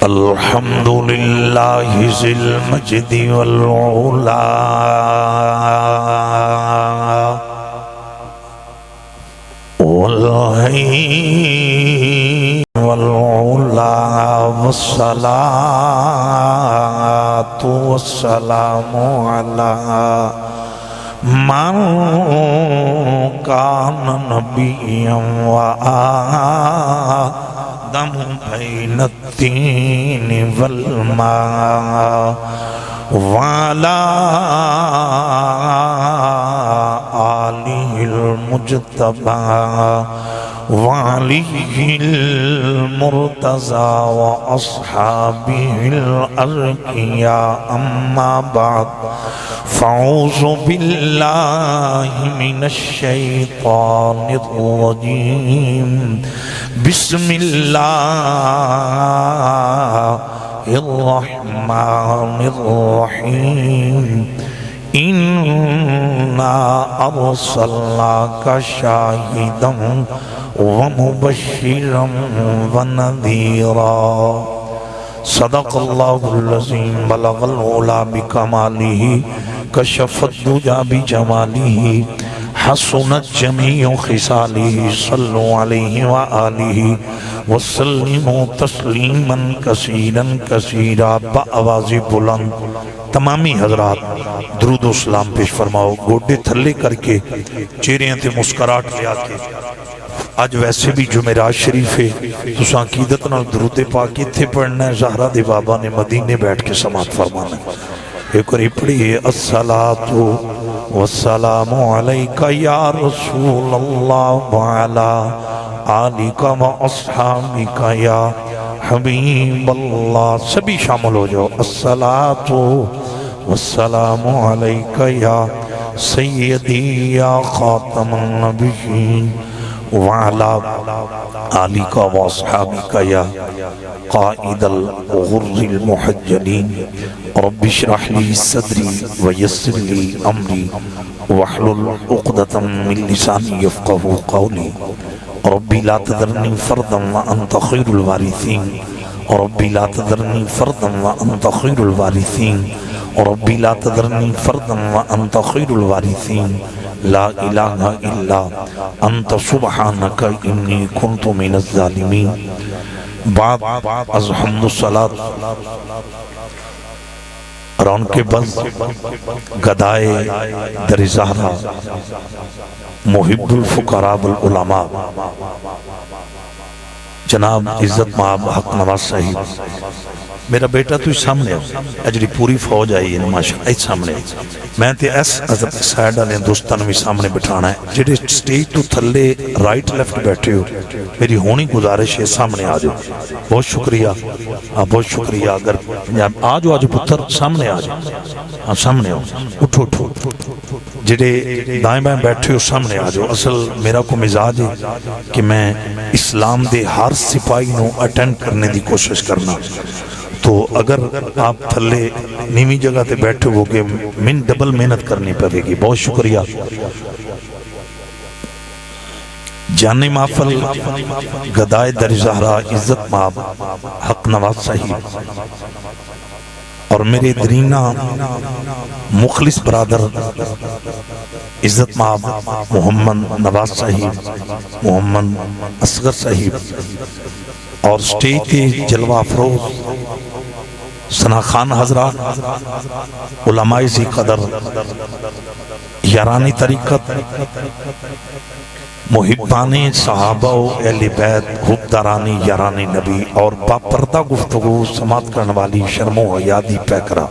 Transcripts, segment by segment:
الحمد للہ ذی المجد والعلا والحی والعلا والصلاة والسلام علی من کان نبیا وآدم بین التین والماء وعلى آلہ المجتبى وعليه المرتضى وأصحابه الأرقياء أما بعد فأعوذ بالله من الشيطان الرجيم بسم الله الرحمن الرحيم إنا أرسلناك شاهدا ومبشرا ونذيرا صدق الله العظيم بلغ العلا بكماله كشف الدجى بجماله حسنت جميع خصاله صلوا عليه وآله وسلموا تسلیما کثیرا کثیرا بآواز بلند۔ تمامی حضرات درود و سلام پیش فرماؤ، گوڑے تھلے کر کے چہرے تے مسکراہٹ لیا کے۔ آج ویسے بھی جمعرات شریف ہے، تساں عقیدت نال درود پاک اتھے پڑھنا ہے۔ زہرا دے بابا نے مدینے بیٹھ کے سماعت فرمانا ہے۔ ایک اور پڑھیے الصلاۃ والسلام علیکہ یا رسول اللہ وعلی آلک و اصحابک یا حبیب اللہ۔ سبھی شامل ہو جاؤ۔ الصلاۃ والسلام علیکہ یا سیدی یا خاتم النبیین وعلی آلک و اصحابک یا قائد الغر المحجلین۔ رب اشرح لی صدری ویسر لی امری واحلل عقدۃ من لسانی یفقہوا قولی۔ ربی لا تذرنی فردا وانت خیر الوارثین، ربی لا تذرنی فردا وانت خیر الوارثین، ربی لا تذرنی فردا وانت خیر الوارثین، لا الہ الا انت سبحانک انی کنت من الظالمین۔ بعد از حمد الصلاۃ رون کے بز گدائے در زہرا محب الفقراء والعلماء جناب عزت مآب حق نواز صاحب، میرا بیٹا تو اس سامنے ہو، اجری پوری فوج آئی ہے ماشاءاللہ اس سامنے۔ میں تے ایس حضرت سائیڈ والے دوستان بھی سامنے بٹھانا ہے، جڑے سٹیج تو تھلے رائٹ لیفٹ بیٹھے ہو، میری ہونی گزارش ہے سامنے آ جاؤ۔ بہت شکریہ، بہت شکریہ۔ اگر آ جاؤ پتر سامنے آ جاؤ، سامنے آؤ، اٹھو اٹھو۔ جڑے دائیں بائیں بیٹھے ہو سامنے آ جاؤ۔ اصل میرا کو مزاج ہے کہ میں اسلام دے ہر سپاہی نو اٹینڈ کرنے دی کوشش کرنا، تو اگر آپ تھلے نیمی جگہ تے بیٹھے ہو گے من ڈبل محنت کرنی پڑے گی۔ بہت شکریہ۔ جانے محفل گدائے در زہرا عزت مآب حق نواز صاحب اور میرے درینہ مخلص برادر عزت مآب محمد نواز صاحب، محمد اصغر صاحب، اور سٹیج تے جلوہ افروز ثنا خان حضرات، علماء ذی قدر، یارانی طریقت، محبان صحابہ و اہل بیت، حبدارانی یارانی نبی، اور باپردہ گفتگو سماعت کرنے والی شرم و حیادی پیکرہ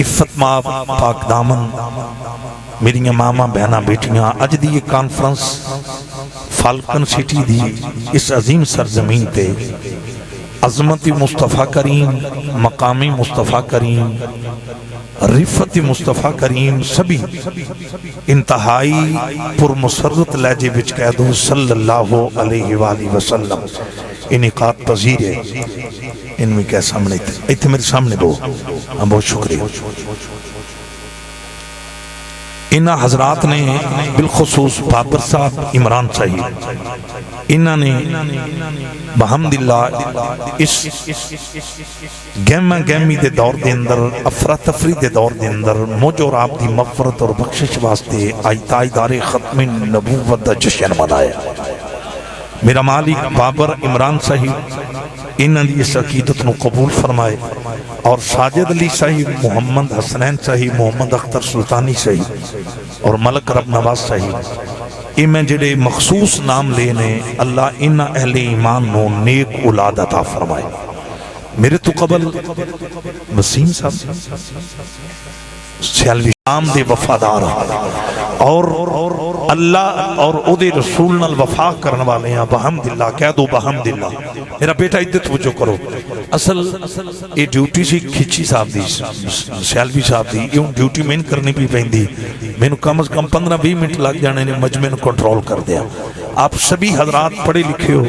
عفت مآب پاک دامن میری ماما بہنا بیٹیاں، اج دی یہ کانفرنس فالکن سٹی دی اس عظیم سرزمین تے عظمت مصطفیٰ کریم، مقامی مصطفیٰ کریم، رفت مصطفیٰ کریم، سبھی انتہائی پر مسرت لہجے بچ کہہ دو صلی اللہ علیہ وآلہ وسلم انعقاد پذیر ہے۔ ان میں کیا سامنے تھے؟ ایتھے میرے سامنے بہت شکریہ۔ انہاں حضرات نے بالخصوص بابر صاحب عمران صاحب انہاں نے بحمداللہ اس گہما گہمی دے دور دے اندر افراتفری دے دور دے اندر مجھ اور آپ دی مغفرت اور بخشش واسطے آج تاجدار ختم نبوت دا جشن منایا۔ میرا مالک بابر عمران صاحب انہاں دی اس عقیدت نو قبول فرمائے، اور ساجد علی صاحب، محمد حسنین صاحب، محمد اختر سلطانی صاحب اور ملک رب نواز صاحب، میں جڑے مخصوص نام لینے اللہ انہاں اہل ایمان نو نیک اولاد عطا فرمائے۔ میرے تو قبل وسیم صاحب سیالوی شام دے وفادار اور اللہ اور او دے رسول نال وفا کرنے والے ہیں، بحمداللہ کہہ دو بحمداللہ۔ میرا بیٹا ادھر توجہ کرو، اصل یہ ڈیوٹی سی کھچی صاحب دی، سیالوی صاحب دی، یہ ڈیوٹی میں کرنی بھی پہندی، میں نے کم از کم 15-20 منٹ لگ جانے نے مجمع کنٹرول کر دیا۔ آپ سبھی حضرات پڑھے لکھے ہو،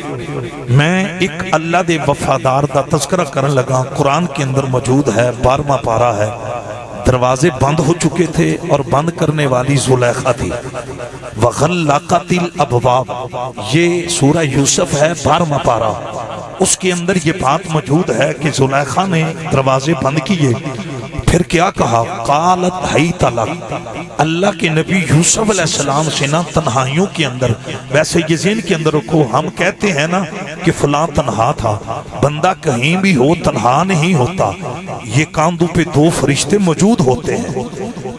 میں ایک اللہ دے وفادار دا تذکرہ کرنے لگا، قرآن کے اندر موجود ہے، 12واں پارہ ہے، دروازے بند ہو چکے تھے اور بند کرنے والی زلیخا تھی، وَغَلَّقَتِ الْأَبْوَابِ، یہ سورہ یوسف ہے 12واں پارہ، اس کے اندر یہ بات موجود ہے کہ زلیخا نے دروازے بند کیے، پھر کیا کہا، قالت حیت لک، اللہ کے نبی یوسف علیہ السلام سے نا تنہائیوں کے اندر، ویسے یہ ذہن کے اندر رکھو، ہم کہتے ہیں نا کہ فلاں تنہا تھا، بندہ کہیں بھی ہو تنہا نہیں ہوتا، یہ کاندھوں پہ 2 فرشتے موجود ہوتے ہیں،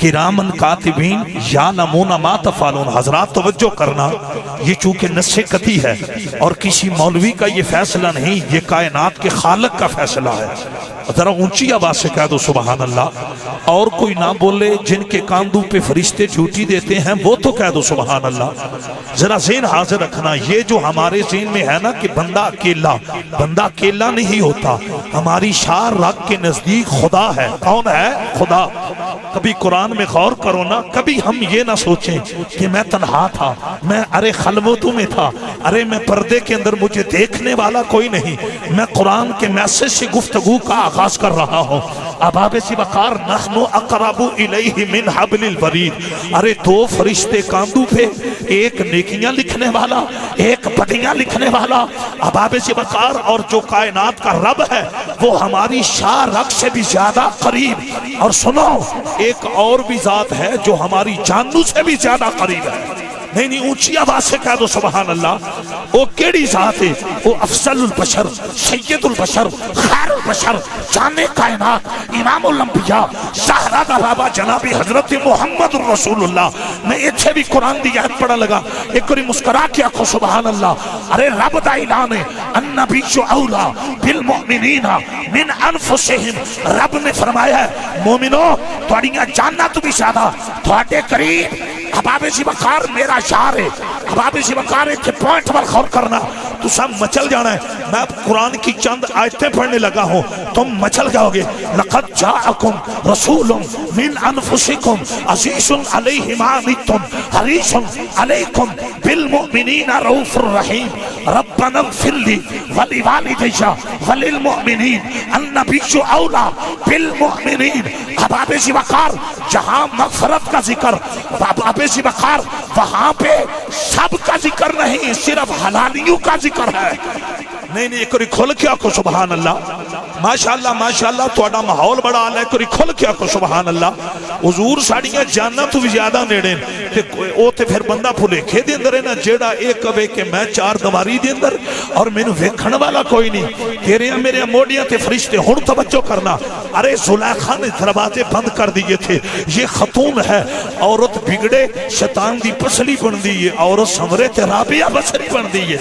کرامن کاتبین یعلمون ما تفعلون۔ حضرات توجہ کرنا، یہ چونکہ نص قطعی ہے اور کسی مولوی کا یہ فیصلہ نہیں، یہ کائنات کے خالق کا فیصلہ ہے۔ ذرا اونچی آواز سے کہہ دو سبحان اللہ، اور کوئی نہ بولے، جن کے کاندھوں پہ فرشتے ڈیوٹی دیتے ہیں وہ تو کہہ دو سبحان اللہ۔ ذرا ذہن حاضر رکھنا، یہ جو ہمارے ذہن میں ہے نا کہ بندہ اکیلا نہیں ہوتا، ہماری شار رگ کے نزدیک خدا ہے۔ کون ہے؟ خدا۔ کبھی قرآن میں غور کرو نا، کبھی ہم یہ نہ سوچیں کہ میں تنہا تھا، میں ارے خلوتوں میں تھا، ارے میں پردے کے اندر مجھے دیکھنے والا کوئی نہیں، میں قرآن کے میسج سے گفتگو کا آغاز کر رہا ہوں۔ اباب سی وقار نحن اقرب الیہ من حبل الورید، ارے 2 فرشتے کاندھوں پہ، ایک نیکیاں لکھنے والا، ایک بدیاں لکھنے والا، اباب سی وقار، اور جو کائنات کا رب ہے وہ ہماری شاہ رگ سے بھی زیادہ قریب، اور سنو ایک اور بھی ذات ہے جو ہماری جانوں سے بھی زیادہ قریب ہے۔ نہیں اونچی آواز سے کہہ دو سبحان اللہ۔ وہ کیڑی ذات ہے؟ وہ افضل البشر، سید البشر، خیر البشر، جان کائنات، امام الانبیاء، زہرا بابا جناب حضرت محمد الرسول اللہ۔ میں اتھے بھی قرآن دی آیت پڑھا لگا، ایک کوئی مسکرا کے آکھو سبحان اللہ۔ ارے رب دا اعلان ہے، النبی اولا بالمؤمنین من انفسہم، رب نے فرمایا ہے مومنو تھوڑیاں جاننا تو بھی زیادہ تھوڑے قریب۔ اباب سی وقار میرا شعر ہے، اباب سی وقار ہے، پوائنٹ پر غور کرنا، تو سب مچل جانا ہے۔ میں قرآن کی چند آیتیں پڑھنے لگا ہوں، تم مچل جاؤ گے۔ لقد جاءکم رسول من انفسکم عزیز علیہ ما عنتم حریص علیکم بالمؤمنین رؤوف الرحیم ربنا اغفر لی ولوالدی وللمؤمنین النبی اولا بالمؤمنین۔ اباب سی وقار جہاں مغفرت کا ذکر، اباب سی وقار وہاں پہ سب کا ذکر نہیں، صرف حلالیوں کا ذکر ہے۔ نہیں ایک کوئی کھل کے آکھو سبحان اللہ۔ ماشاءاللہ ماشاءاللہ تھوڑا ماحول بڑا آلہ ہے، کوئی کھل کے آکھو سبحان اللہ۔ حضور ساڑیاں جاننا تو بھی زیادہ نیڑے تے او تے پھر بندہ پھولے کھے دے اندر ہے نا، جیڑا ایک کبے کہ میں 4 دیواری دے اندر اور میں نو ویکھن والا کوئی نہیں، تیرے میرے موڑیاں تے فرشتے ہن توجہ کرنا۔ ارے زلیخا نے دروازے بند کر دیے تھے، یہ خاتون ہے، عورت بگڑے شیطان دی پسلی بن دی ہے، عورت سمرے تے رابعہ بصری بن دی ہے۔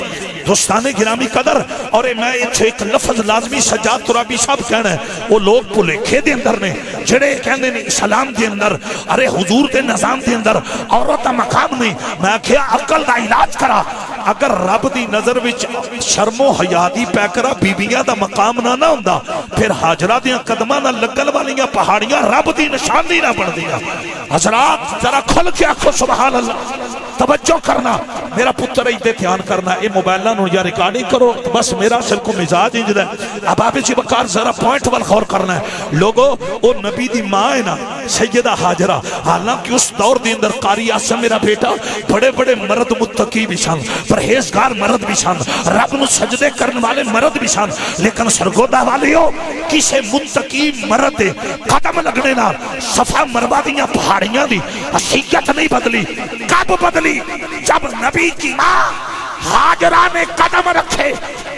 دوستان گرامی قدر، اور میں ایک لفظ لازمی سجاد ترابی صاحب کہنا ہے، وہ لوگ پلیکھے دے اندر نے جڑے کہنے نے اسلام دے اندر، ارے حضور دے نظام دے اندر عورت مقام نہیں۔ میں کہا عقل دا علاج کرا، اگر رب دی نظر وچ شرم و حیا دی پیکرا بیبیاں دا مقام نہ ہوندا، پھر ہاجرہ دیاں قدماں نہ لگن والیاں پہاڑیاں رب دی نشانی نہ بن دیاں۔ حضرات ذرا کھل کے آکھو سبحان اللہ، توجہ کرنا، میرا پتر ایدے دھیان کرنا، اے موبائلہ نو یا ریکارڈنگ کرو، بس میرا سر کو مزاج انجد ہے۔ اب آپ اسی وقار ذرا پوائنٹ وال خور کرنا ہے۔ لوگو او نبی دی ماں ہے نا، سیدہ حاجرہ حالانکہ اس دور دے اندر قاری اعظم میرا بیٹا بڑے بڑے مرد متقی بھی سن پرہیزگار مرد بھی سن رب نو سجدے کرنے والے مرد بھی سن لیکن سرگودا والیو کسے متقی مرد دے قدم لگنے نال صفا مروا دیاں پہاڑیاں دی حقیقت نہیں بدلی کب بدلی جب نبی کی ماں حاجرہ نے قدم رکھے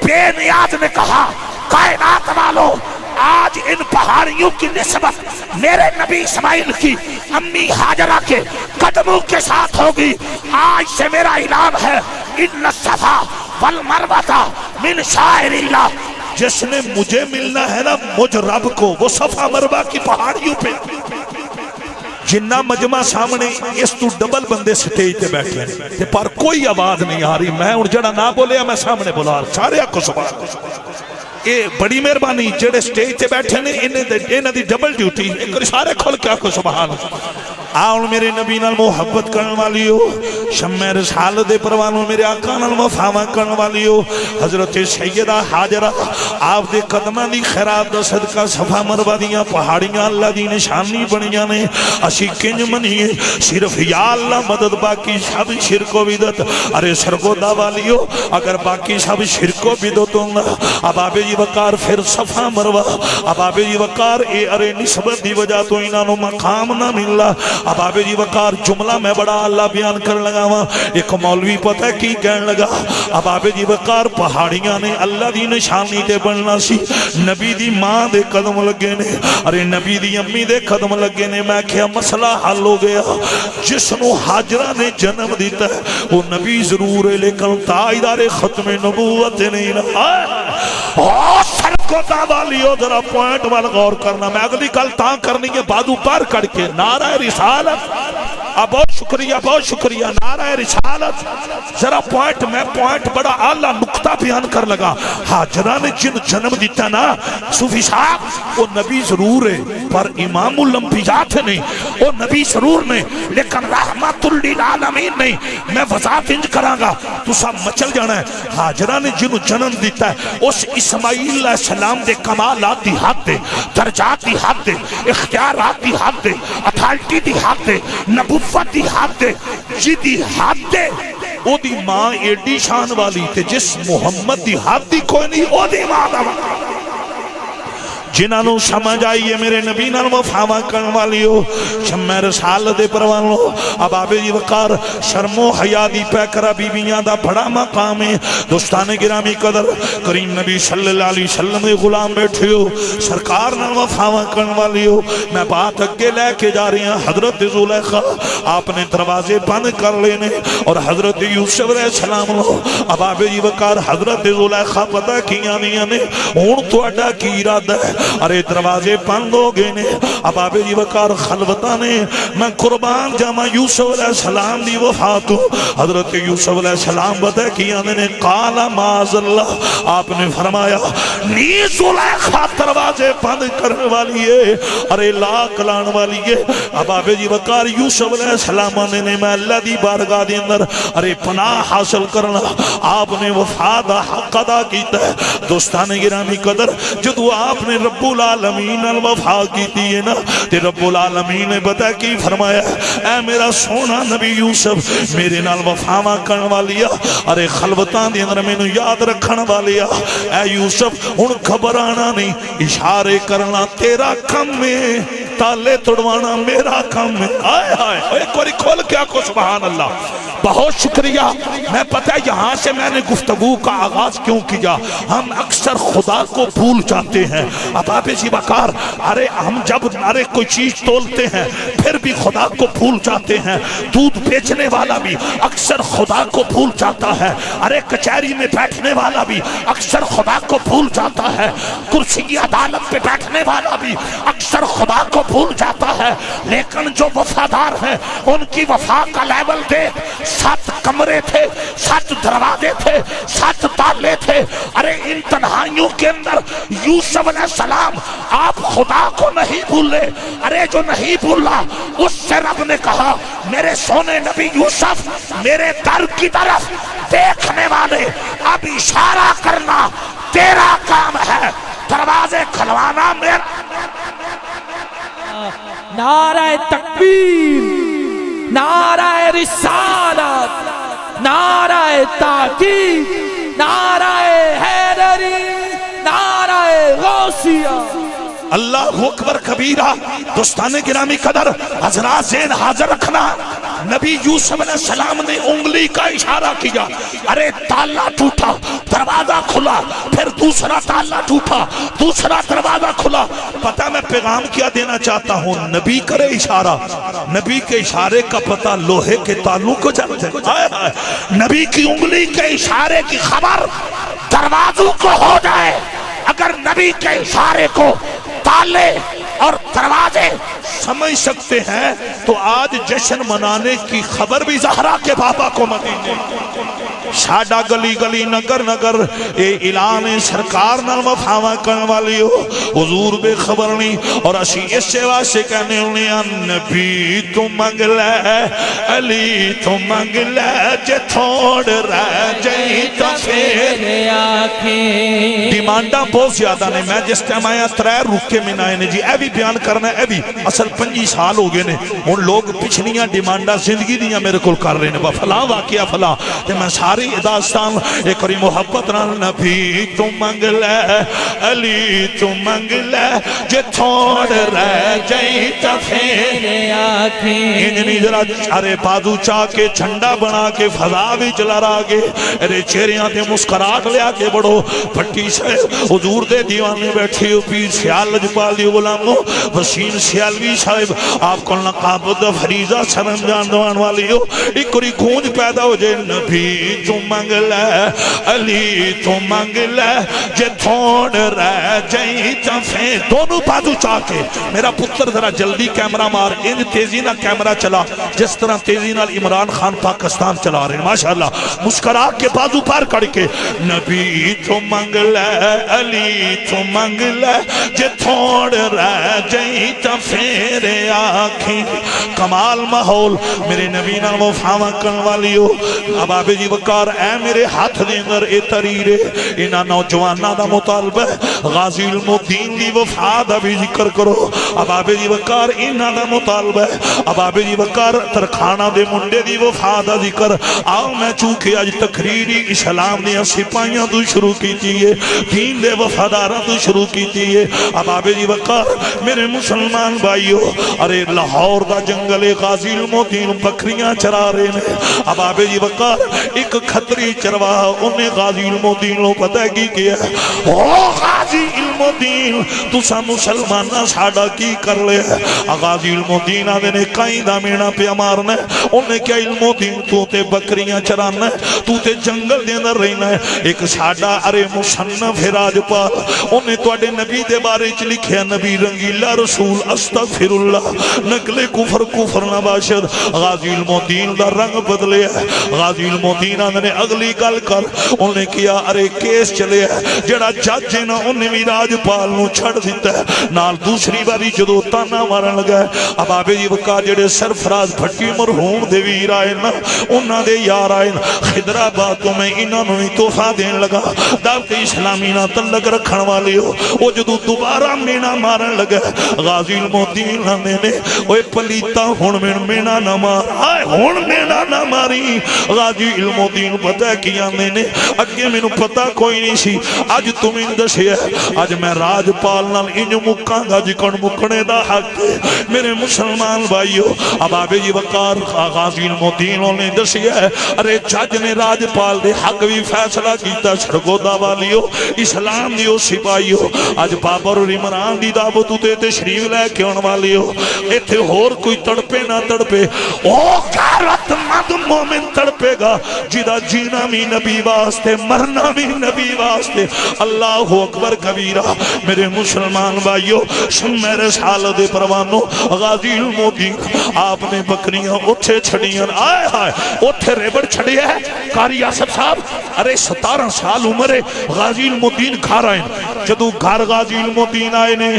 بے نیاز نے کہا کائنات والو آج ان پہاڑیوں کی نسبت میرے نبی اسماعیل کی امی حاجرہ کے قدموں کے ساتھ ہوگی آج سے میرا اعلان ہے ان الصفا والمروہ من شعائر اللہ جس نے مجھے ملنا ہے نا مجھ رب کو وہ صفا مروہ کی پہاڑیوں پہ جنہ مجمع سامنے اس تو ڈبل بندے سٹیج تے بیٹھے ہیں پر کوئی آواز نہیں آ رہی میں ان جڑا نہ بولے میں سامنے بولا سارے کو سبحان اے بڑی مہربانی جڑے سٹیج تے بیٹھے نے انہاں دی ڈبل ڈیوٹی ایک سارے کھل کے کو سبحان آؤں میرے نبی نال محبت کرن والی ہو شمع رسالت دے پروانوں میرے آقا نال وفا کرن والی ہو حضرت سیدہ حاجرہ آپ دے قدماں دی خیرات دا صدقہ صفا مروہ دیاں پہاڑیاں اللہ دی نشانی بنیاں نے اسی کنج منیے صرف یا اللہ مدد باقی سب شرک و بدعت ارے سرگودا والی ہو اگر باقی سب شرک و بدعت اباب جی وقار پھر صفا مروہ اباب جی وقار اے ارے نسبت دی وجہ تو انہاں نو مقام نہ ملا اباب جی وقار جملہ میں بڑا اللہ بیان کر لگا ہوا ایک مولوی پتہ کی کہن لگا اباب جی وقار پہاڑیاں نے اللہ دی نشانی تے بننا سی نبی دی ماں دے قدم لگے نے ارے نبی دی امی دے قدم لگے نے میں کیا مسئلہ حل ہو گیا جس نو حاجرہ نے جنم دیتا ہے وہ نبی ضرور ہے لیکن تاجدار ختم نبوت نہیں رہا سرگودا والی ہو ذرا پوائنٹ والا غور کرنا میں اگلی کل تاں کرنی ہے بادو پار کر کے نعرہ رسالت بہت شکریہ نعرہ رسالت ذرا پوائنٹ میں پوائنٹ بڑا اعلیٰ نقطہ بیان کر لگا حاجرہ نے جن جنم دیتا نا صوفی صاحب وہ نبی ضرور ہے پر امام الانبیاء تھے نہیں وہ نبی ضرور نہیں لیکن رحمت للعالمین نہیں میں وضاحت انج کراں گا تو سب مچل جانا ہے حاجرہ نے جن جنم دیتا ہے اس اسماعیل علیہ السلام دے کمالات دی حد دے درجات دی حد دے اختیارات دی حد دے اتھارٹی دی حد دے نبوت دی حد دے جی دی حد دے او دی ماں ایڈی شان والی تے جس محمد دی حد دی کوئی نہیں او دی ماں دا جنہاں نو سمجھ آئیے میرے نبی نال وفا کرن والی ہو شمع رسالت دے پروانوں اباب جی وقار شرم و حیا دی پیکرا بیویاں دا بڑا مقام ہے دوستان گرامی قدر کریم نبی صلی اللہ علیہ وسلم دے غلام بیٹھے ہو سرکار نال وفا کرن والی ہو میں بات اگے لے کے جا رہی ہوں حضرت زلیخا آپ نے دروازے بند کر لینے اور حضرت یوسف علیہ السلام لو اباب جی وقار حضرت زلیخا پتہ کیاں نہیں نے ہن تہاڈا کی ارادہ ہے ارے دروازے بند ہو گئے نے اباب جی وقار خلوتاں نے میں قربان جاواں یوسف علیہ السلام دی وفات حضرت یوسف علیہ السلام بتا کیا نے قال معاذ اللہ آپ نے فرمایا نی زلیخا دروازے بند کرنے والی ہے ارے لاکھ لان والی ہے اباب جی وقار یوسف علیہ السلام نے میں اللہ دی بارگاہ دے اندر ارے پناہ حاصل کرنا آپ نے وفات دا حق ادا کیتا ہے دوستان گرامی قدر جدو آپ نے رب العالمین الوفا کی دیئے نا تے رب العالمین نے بتا کی فرمایا اے میرا سونا نبی یوسف میرے نال وفا کرن والیا ارے خلوتان دی اندر میں نو یاد رکھن والیا اے یوسف ان گھبرانا نہیں اشارے کرنا تیرا کم ہے تالے توڑوانا میرا کم ہے آئے آئے ایک باری کھول کے آکو سبحان اللہ بہت شکریہ میں پتہ یہاں سے میں نے گفتگو کا آغاز کیوں کیا ہم اکثر خدا کو بھول جاتے ہیں اباب جی وقار ارے ہم جب ارے کوئی چیز تولتے ہیں پھر بھی خدا کو بھول جاتے ہیں دودھ بیچنے والا بھی اکثر خدا کو بھول جاتا ہے ارے کچہری میں بیٹھنے والا بھی اکثر خدا کو بھول جاتا ہے کرسی عدالت پہ بیٹھنے والا بھی اکثر خدا کو بھول جاتا ہے لیکن جو وفادار ہیں ان کی وفا کا لیول دیکھ 7 کمرے تھے 7 دروازے تھے 7 تالے تھے ارے ان تنہائیوں کے اندر یوسف علیہ السلام آپ خدا کو نہیں بھولے ارے جو نہیں بھولا اس سے رب نے کہا میرے سونے نبی یوسف میرے در کی طرف دیکھنے والے اب اشارہ کرنا تیرا کام ہے دروازے کھلوانا میرا نعرہ تکبیر، نعرہ رسالت، نعرہ تحقیق، نعرہ حیدری، نعرہ غوثیہ۔ اللہ اکبر کبیرہ۔ دوستان گرامی قدر، حضرات ذہن حاضر رکھنا، نبی یوسف علیہ السلام نے انگلی کا اشارہ کیا، ارے تالا ٹوٹا، دروازہ کھلا، پھر دوسرا تالا ٹوٹا، دوسرا دروازہ کھلا۔ پتہ میں پیغام کیا دینا چاہتا ہوں، نبی کرے اشارہ، نبی کے اشارے کا پتہ لوہے کے تالوں کو جانتے ہیں۔ نبی کی انگلی کے اشارے کی خبر دروازوں کو ہو جائے، اگر نبی کے اشارے کو تالے اور دروازے سمجھ سکتے ہیں تو آج جشن منانے کی خبر بھی زہرا کے بابا کو مدینے شاڈا گلی گلی نگر نگر اے اعلان سرکار نال وفاواں کرن والی ہو حضور بے خبر نہیں، اور اسی اس سوا سے کہنے ہونے نبی تو منگ لے، علی تو منگ لے، جے تھوڑ رہ جائیں تو پھر آنکھیں۔ ڈیمانڈاں بہت زیادہ نے، میں جس ٹائم آیا 3 رکے میں آئے نے جی، اے بھی بیان کرنا ہے، اے بھی اصل 25 سال ہو گئے نے، ان لوگ پچھلیاں ڈیمانڈاں زندگی دیاں میرے کول کر رہے ہیں، فلاں واقعہ فلاں، تے میں ساری داستان ایک اور محبت نال نبی تو منگ لے، علی تو منگ لے، جے تھوڑ رہ جائیں تو پھر آنکھیں۔ انجنی ذرا ارے بازو چاہ کے جھنڈا بنا کے فضا بھی چلا رہا گے، ارے چہریاں تے مسکراہٹ لیا کے بڑھو، پھٹی سے حضور دے دیوانے بیٹھی ہو، پیر سیال لجپال دی غلاموں، وسیم سیالوی صاحب آپ کو لقب دا فریضہ سرم جان دوان والی ہو، ایک اور گونج پیدا ہو جائے، نبی تو منگ لے، علی تو منگ لے، جے تھوڑ رہ جائیں تو پھر دونوں بازو چاہ کے۔ میرا پتر ذرا جلدی کیمرہ مار، ان تیزی نہ کیمرہ چلا جس طرح تیزی نال عمران خان پاکستان چلا رہے ہیں، ماشاءاللہ مسکرا کے بازو پار کر کے، نبی تو منگ لے، علی تو منگ لے، جے تھوڑ رہ جائیں تو پھر آنکھیں۔ کمال ماحول میرے نبی نال وفاواں کرن والی ہو، اب آبے جی وقار اے میرے ہاتھ دے اندر اے تریرے انہاں نوجواناں دا مطالبہ غازی المدین دی وفا دا بھی ذکر کرو، اب آبے جی وقار انہاں دا مطالبہ، اب آبے جی وقار ترخانہ دے منڈے دی وفا دا ذکر۔ آؤ میں چونکہ آج تقریری اسلام نے سپاہیاں تو شروع کی دیئے، دین دے وفاداراں تو شروع کی دیئے، اب آبے جی وقار میرے مسلمان بھائیو، ارے لاہور دا جنگل غازی المدین بکریاں چرا رہے ہیں، اب آبے جی وقار ایک کھتری چرواہ انہیں غازی المدین لو پتہ کی کیا ہے، او غازی المدین تو سا مسلمانہ ساڑا کی کر لے، غازی المدین آدھے نے کئی دامینا پہ مارنا ہے، انہیں کیا المدین تو تے بکریاں چرانا ہے، تو تے جنگل دے اندر رہنا ہے، ایک ساڑا ارے مصنف راج پال انہیں تو اڈے نبی دے بارے چ لکھیا، نبی رنگیلا رسول استغفر اللہ نقل کفر کفر نباشد، غازی المدین دا رنگ بدلے ہے، غازی المدین آدھے نے اگلی گل کر، انہیں کیا ارے کیس چلے ہے، جڑا جج ہے نا انہیں بھی راج پال نو چھڑ دیتا ہے، نال دوسری باری جدو تانا مارن لگا ہے، اب آبے جی وقا جڑے سرفراز بھٹی مرحوم دے ویر آئے نا، انہاں دے یار آئے نا، خدرہ باتوں میں انہاں نو تحفہ دین لگا، دعوت اسلامی نا تلق رکھن والے ہو، وہ جدو دوبارہ مینا مارن لگا ہے، غازی المدین آنے نے اوے پلیتا ہون مینا نہ مار، آئے ہون مینا نہ ماری، غازی المدین پتہ کیا میں نے اگے میں پتہ کوئی نہیں سی، آج تم ان دشے ہے، آج میں راج پالنا انج مکاں گا جکن مکنے دا حق میرے مسلمان بھائیو۔ اب آبے جی وقار غازی المدین نے دشے ہے، ارے جج نے راج پال دے حق بھی فیصلہ کیتا، شرگو دا والیو اسلام دیو سپاہیو، آج بابر اور عمران دی دعوت تے تشریف لے کے ان والیو، ایتھے ہور کوئی تڑپے نہ تڑپے، او غیرت مند مومن تڑپے گا جدا جینا بھی نبی واسطے مرنا بھی نبی واسطے۔ اللہ اکبر کبیرہ میرے مسلمان بھائیو، شمع رسالت پروانو غازی المدین آپ نے بکریاں اٹھے چھڑیاں، آئے آئے اٹھے ریبڑ چھڑی ہے، قاری آصف صاحب ارے 17 سال عمرے غازی المدین گھر آئے، جدو گھر غازی المدین آئے نے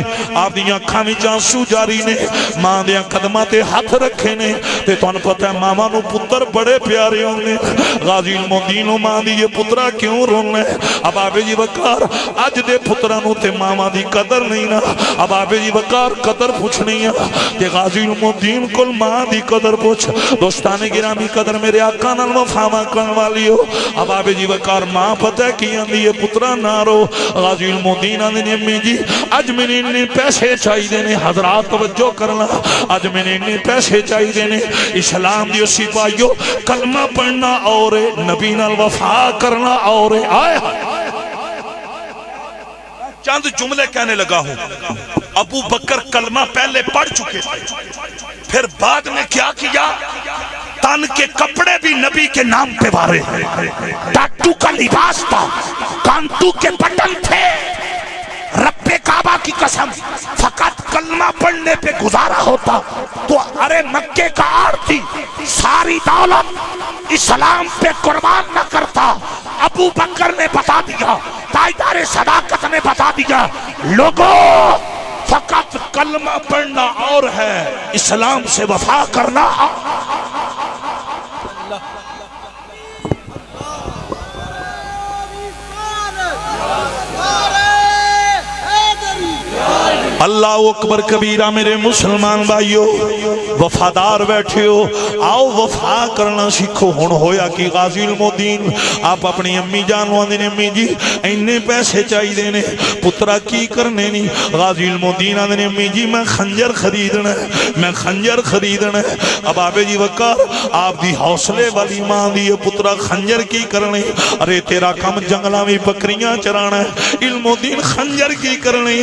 آپ دیاں کھامی جانسو جاری نے، ماں دیاں قدمہ تے ہاتھ رکھے نے، تے تو ان پتہ ہے ماما نو پتر پتر بڑے پیارے ہونے غازی المدین ماں دی یہ پترا کیوں رونا ہے اب آبے جی وقار اج دے پترانو تے ماما دی قدر نہیں نا اب آبے جی وقار قدر پوچھنی ہے کہ غازی المدین کل ماں دی قدر پوچھ دوستان گرامی قدر میرے آقا نال وفاما کرن والی ہو اب آبے جی وقار ماں پتہ کی اندی یہ پترا نہ رو غازی المدین آنے امی جی اج میں نے انہیں پیسے چاہی دینے حضرات توجہ کرنا اج میں نے انہیں پیسے چاہی دینے اسلام دیو سپاہیو کلمہ پڑھنا اور نبی نال وفا کرنا اور آئے چند جملے کہنے لگا ہوں ابو بکر کلمہ پہلے پڑھ چکے تھے پھر بعد میں کیا کیا تن کے کپڑے بھی نبی کے نام پہ بارے ٹاٹو کا لباس تھا کانٹو کے بٹن تھے رب کعبہ کی قسم فقط کلمہ پڑھنے پہ گزارا ہوتا تو ارے مکے کا آڑ تھی ساری دولت اسلام پہ قربان نہ کرتا ابو بکر نے بتا دیا تاجدار صداقت نے بتا دیا لوگوں فقط کلمہ پڑھنا اور ہے اسلام سے وفا کرنا اللہ اکبر کبیرہ میرے مسلمان بھائیو وفادار بیٹھے ہو آؤ وفا کرنا سیکھو ہن ہویا کہ غازی المدین آپ اپنی امی جانوان دینے امی جی انہیں پیسے چاہی دینے پترہ کی کرنے نہیں غازی المدین دینے امی جی میں خنجر خریدنا ہے میں خنجر خریدنا ہے اب آبے جی وقار آپ دی حوصلے والی ماں دی پترہ خنجر کی کرنے ارے تیرا کم جنگلہ میں بکریاں چرانا ہے المدین خنجر کی کرنے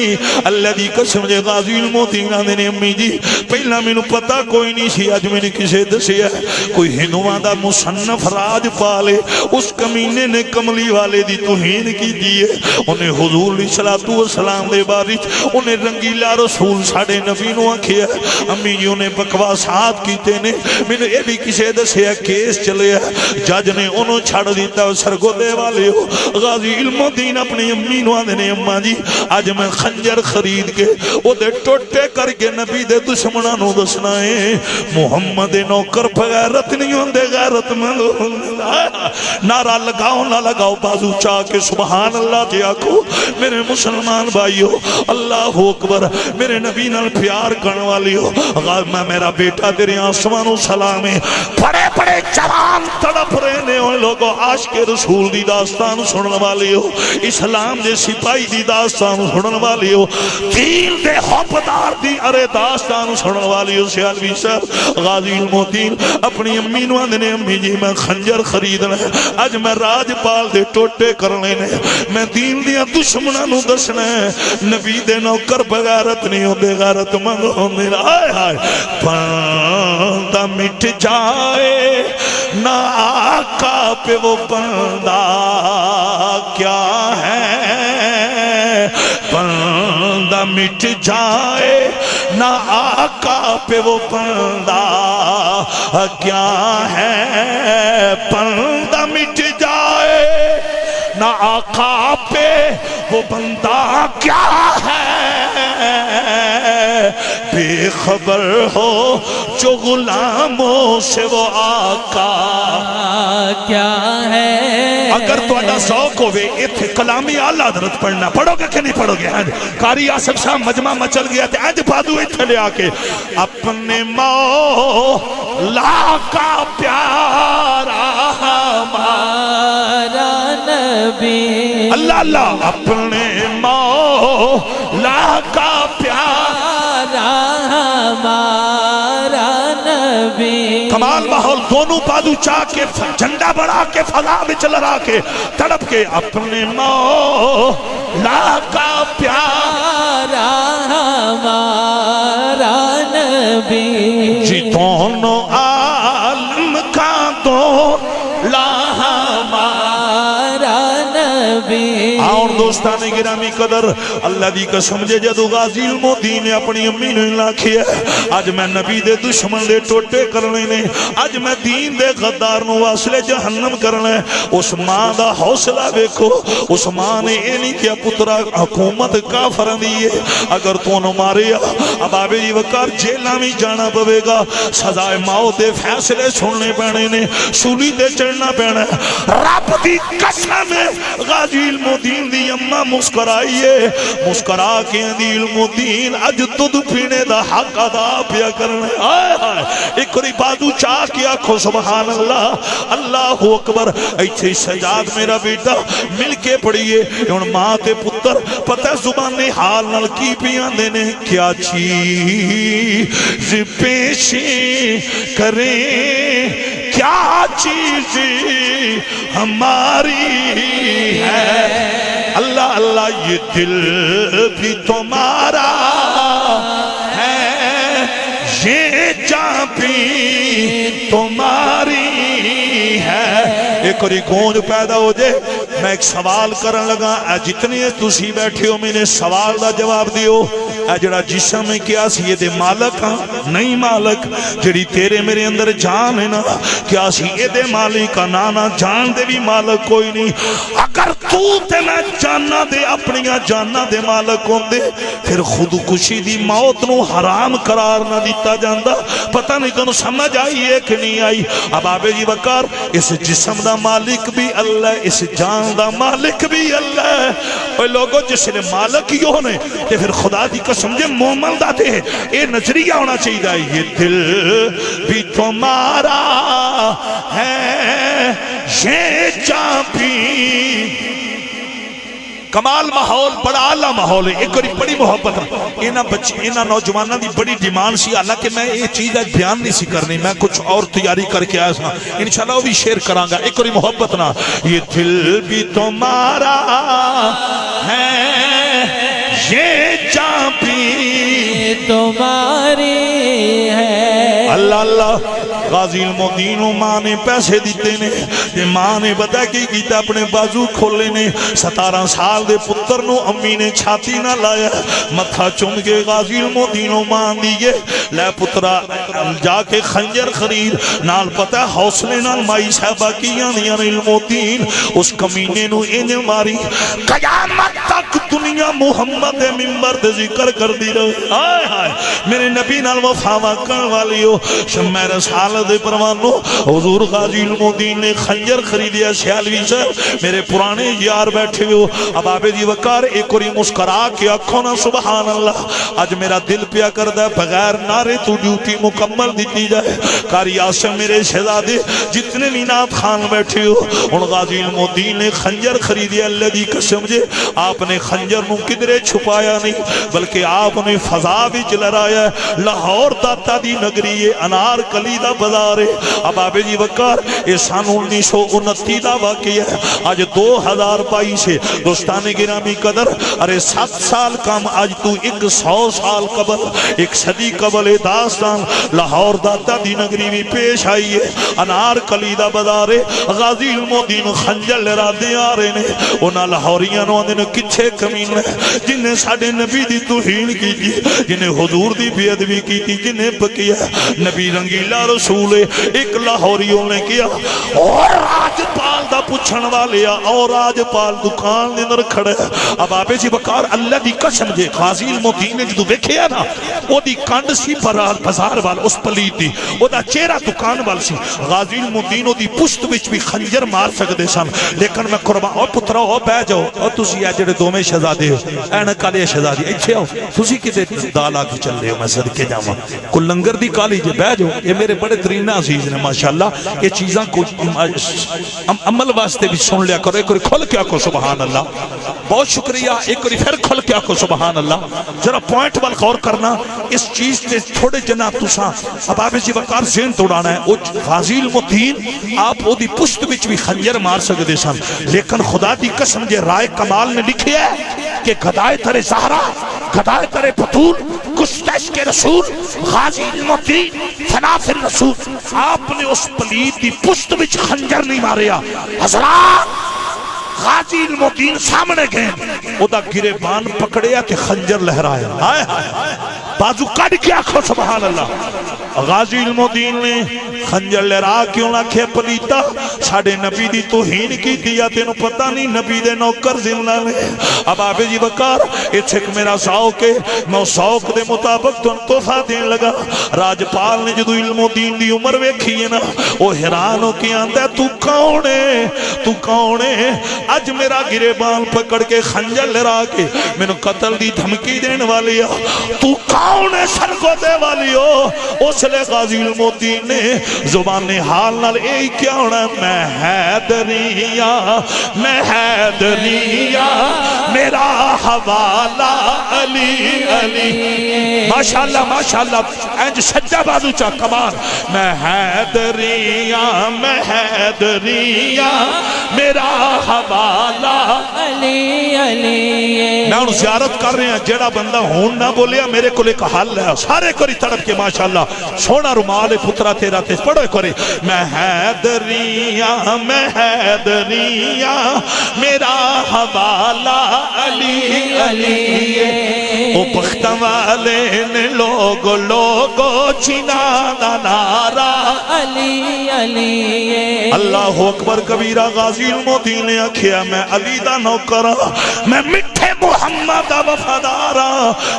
اللہ دی قسم جے غازی المدین دینے امی جی پہلا میں نو پتا کوئی نہیں سی آج میں نے کسے دسیا کوئی ہندوان دا مصنف راج پالے اس کمینے نے کملی والے دی توہین کی دیئے انہیں حضور علیہ السلام دے بارش انہیں رنگیلا رسول ساڑے نبی نو آکھیا امی جی انہیں بکواسات کیتے نے میں نے یہ بھی کسے دسیا کیس چلے جج نے انہوں چھاڑ دیتا سرگو دے والے ہو غازی المدین اپنی امی نو آدھنے اما جی آج میں خنجر خرید کے وہ دے ٹوٹے کر کے نبی دے دشمنانو دسنا ہے محمد نوکر غیرت نہیں ہوندے غیرت مند نعرہ لگاؤ نہ لگاؤ بازو چاہ کے سبحان اللہ جی آکو میرے مسلمان بھائیو اللہ اکبر میرے نبی نال پیار کرنے والی ہو میں میرا بیٹا تیرے آسمان و سلام ہے بڑے بڑے جوان تڑپ رہنے ہوئے لوگوں عاشق رسول دی داستان سنن والی ہو اسلام دے سپاہی دی داستان سنن والی ہو دین دے حبدار دی ارے داستان سنن والی ہو سیالوی صاحب غازی المدین اپنی امی نو آندنے امی جی میں خنجر خریدنا ہے اج میں راج پال دے ٹوٹے کرنے نے میں دین دیا دشمنہ نو دسنا ہے نبی دے نوکر بغیرت نہیں ہوندے غیرت مند ہوندے آئے آئے بندہ مٹ جائے نہ آقا پہ وہ بندہ کیا ہے بندہ مٹ جائے نہ آقا پہ وہ بندہ کیا ہے بندہ مٹ جائے نہ آقا پہ وہ بندہ کیا ہے بے خبر ہو جو غلاموں سے وہ آقا کیا ہے اگر تو اڈا ذوق ہوئے اتھے کلامی آلہ حضرت پڑھنا پڑھو گے کہ نہیں پڑھو گے کاری آصف شاہ مجمع مچل گیا تھے آج بادو اتھے لے آکے اپنے مولا کا پیارا ہمارا نبی اللہ اللہ اپنے مولا کا پیارا ہمارا نبی کمال ماحول دونوں بادو چاہ کے جھنڈا بڑھا کے فضا وچ لڑا کے تڑپ کے اپنے مولا کا پیارا ہمارا نبی جی دونوں عالم کا دولا ہمارا نبی اور دوستان گرامی قدر اللہ دی قسم جے جدو غازی المدین نے اپنی امی نے لاکھیا اج میں نبی دے دشمن دے ٹوٹے کرنے نے اج میں دین دے غدار نو واسلے جہنم کرنا ہے اس ماں دا حوصلہ دیکھو اس ماں نے اے نہیں کیا پترا حکومت کافر دی ہے اگر تو نو ماریا اب آبے جی وقار جیلہ میں جانا پوے گا سزائے موت دے فیصلے سننے پینے نے سولی دے چڑھنا پینا رب دی قسم غازی المدین دی اممہ مسکرائیے مسکرا کے دی المدین اج تد پینے دا حق ادا پیا کرنے آئے آئے ایک کوئی بازو چاہ کیا کھو سبحان اللہ اللہ اکبر ایچھے سجاد میرا بیٹا مل کے پڑھئے ان ماں تے پتر پتہ زبان حال نل کی پیاں دینے کیا چیز پیشی کریں کیا چیز ہماری ہے اللہ اللہ یہ دل بھی تمہارا ہے یہ جان بھی تمہاری ہے ایک اور گونج پیدا ہو جائے میں ایک سوال کرن لگا جتنے تسی بیٹھے ہو میں نے سوال دا جواب دیو جڑا جسم میں کیا سی یہ دے مالک ہاں نہیں مالک جڑی تیرے میرے اندر جان ہے نا کیا سی یہ دے مالک کا نانا جان دے بھی مالک کوئی نہیں اگر تو تے میں جانا دے اپنی جانا دے مالک ہوں دے پھر خودکشی دی موت نو حرام قرار نہ دیتا جاندہ پتہ نہیں تو سمجھ آئی ہے کہ نہیں آئی اب آبے جی وقار اس جسم دا مالک بھی اللہ اس جان دا مالک بھی اللہ اور لوگوں جس نے مالک ہی ہونے کہ پھر خدا دی قسم جے مومن دا دے اے نظریہ ہونا چاہیے یہ دل بھی تمہارا ہے یہ جان بھی کمال ماحول بڑا اعلیٰ ماحول ہے ایک بڑی محبت اینا بچے اینا نوجوانہ دی بڑی ڈیمانڈ سی حالانکہ میں یہ چیز آج بیان نہیں سی کرنی میں کچھ اور تیاری کر کے آیا تھا انشاءاللہ وہ بھی شیئر کرانگا ایک بڑی محبت نا یہ دل بھی تمہارا ہے یہ جان بھی تمہاری ہے اللہ اللہ غازی المدین ماں نے پیسے دیتے نے یہ ماں نے بتا کی کیتا اپنے بازو کھولے نے 17 سال دے پتر نو امی نے چھاتی نہ لایا متھا چون کے غازی المدین ماں دیئے لے پترا جا کے خنجر خرید نال پتا حوصلے نال مائی صاحبہ کیا نیان المدین اس کمینے نو انج ماری قیامت تک دنیا محمد ممبر دے ذکر کر دی رہے آئے آئے میرے نبی نال وفاوہ کر والی ہو شمع رسالہ دے پروانو حضور غازی المدین نے خنجر خریدیا سیالوی سے میرے پرانے یار بیٹھے ہو اب آبے دی وقار ایک اور مسکرا کے اکھو نا سبحان اللہ آج میرا دل پیا کردہ بغیر نعرے تو ڈیوٹی مکمل دیتی جائے کاری آسم میرے شہزادے جتنے مینات خان بیٹھے ہو ان غازی المدین نے خنجر خریدیا اللہ دی قسم جے آپ نے خنجر نو کدرے چھپایا نہیں بلکہ آپ نے فضا بھی چلرایا لاہور داتا دی نگری انار کلی دا بازار اب آبے جی وقار یہ سان 1929 دا واقعی ہے آج 2022 سے دوستان گرامی قدر ارے 7 سال کام آج تو 100 سال قبل 1 صدی قبل داستان لاہور داتا دی نگری بھی پیش آئی ہے انار کلی دا بازار غازی المدین خنجر لرا دے آ رہے نے انہا لاہوریاں نو اندھے کچھے کمین ہے جنہیں ساڑھے نبی دی توہین کی تھی جنہیں حضور دی بیعدوی کی تھی جنہیں پکیا نبی رنگیلا رسول ایک لاہوریوں نے کیا اور راج پال دا پچھن والے اور راج پال دکان دنر کھڑے اب آپے جی بکار اللہ دی قسم جے غازی المدین نے جدو ویکھیا نا وہ دی کانڈ سی بازار والا اس پلیت دی وہ دا چہرہ دکان والا سی غازی المدین وہ دی پشت وچ بھی خنجر مار سکتے سن لیکن میں قربان اور پترا اور بہ جاؤ اور تسی ہے جڑے دو میں شہزادے ہو این کالے شہزادی اچھے ہو تسی کتے دالا کی چل رہے ہو میں صدقے جاما کو لنگر دی کالی جے بہ جاؤ یہ میرے بڑے ترین عزیز نے ماشاءاللہ یہ چیزاں کو عمل واسطے بھی سن لیا کرو ایک اور کھل کیا کو سبحان اللہ بہت شکریہ ایک اور پھر کھل کیا کو سبحان اللہ ذرا پوائنٹ وال غور کرنا اس چیز تے تھوڑے جناب تساں اب آپ اسی وقار ذہن توڑانا ہے غازی المدین آپ وہ دی پشت وچ بھی خنجر مار سکتے سن لیکن خدا دی قسم جے رائے کمال نے لکھی ہے کہ گدائے ترے زہرا گدائے ترے پتول گستش کے رسول غازی المدین فناف الرسول آپ نے اس پلید دی پشت وچ خنجر نہیں ماریا حضرات غازی المدین سامنے گئے او دا گریبان پکڑیا تے خنجر لہرایا ہائے ہائے بازو کٹ کے آکھو سبحان اللہ غازی المدین نے خنجر لہرا کیوں نہ کھے پلیتا ساڑھے نبی دی توہین کی دیا تینوں پتہ نہیں نبی دے نوکر زمنا نے اب آبے جی بکار اچھ ایک میرا ساؤک ہے میں ساؤک دے مطابق تو انتوفہ دین لگا راجپال نے جدو علم و دین دی عمر ویکھی ہے نا وہ حیران ہو کے آندہ ہے تو کون ہے اج میرا گریبان پکڑ کے خنجر لہرا کے میں نے قتل دی دھمکی دین والی تو کون ہے سر کو دے والی ہو اس لئے غازی علم و دین نے زبان حال نال اے کیا ہونا میں حیدریہ میرا حوالہ علی علی ماشاءاللہ اینج سجدہ بازو چاہ کمان میں حیدریہ میرا حوالہ علی علی میں انہوں زیارت کر رہے ہیں جیڑا بندہ ہون نہ بولیا میرے کو لے کا حل ہے سارے کوری طرف کے ماشاءاللہ سونا رمال پترہ تیرا تیز پڑھو کوری میں حیدریہ میرا حوالہ علی علی او بختہ والے نے لوگو چنانا نارا علی علی اللہ اکبر کبیرہ غازی المدین نے آکھیا میں علی دا نوکرہ میں مٹھے محمد وفادارہ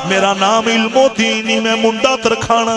میرا نام علم و دینی میں منڈا ترکھانا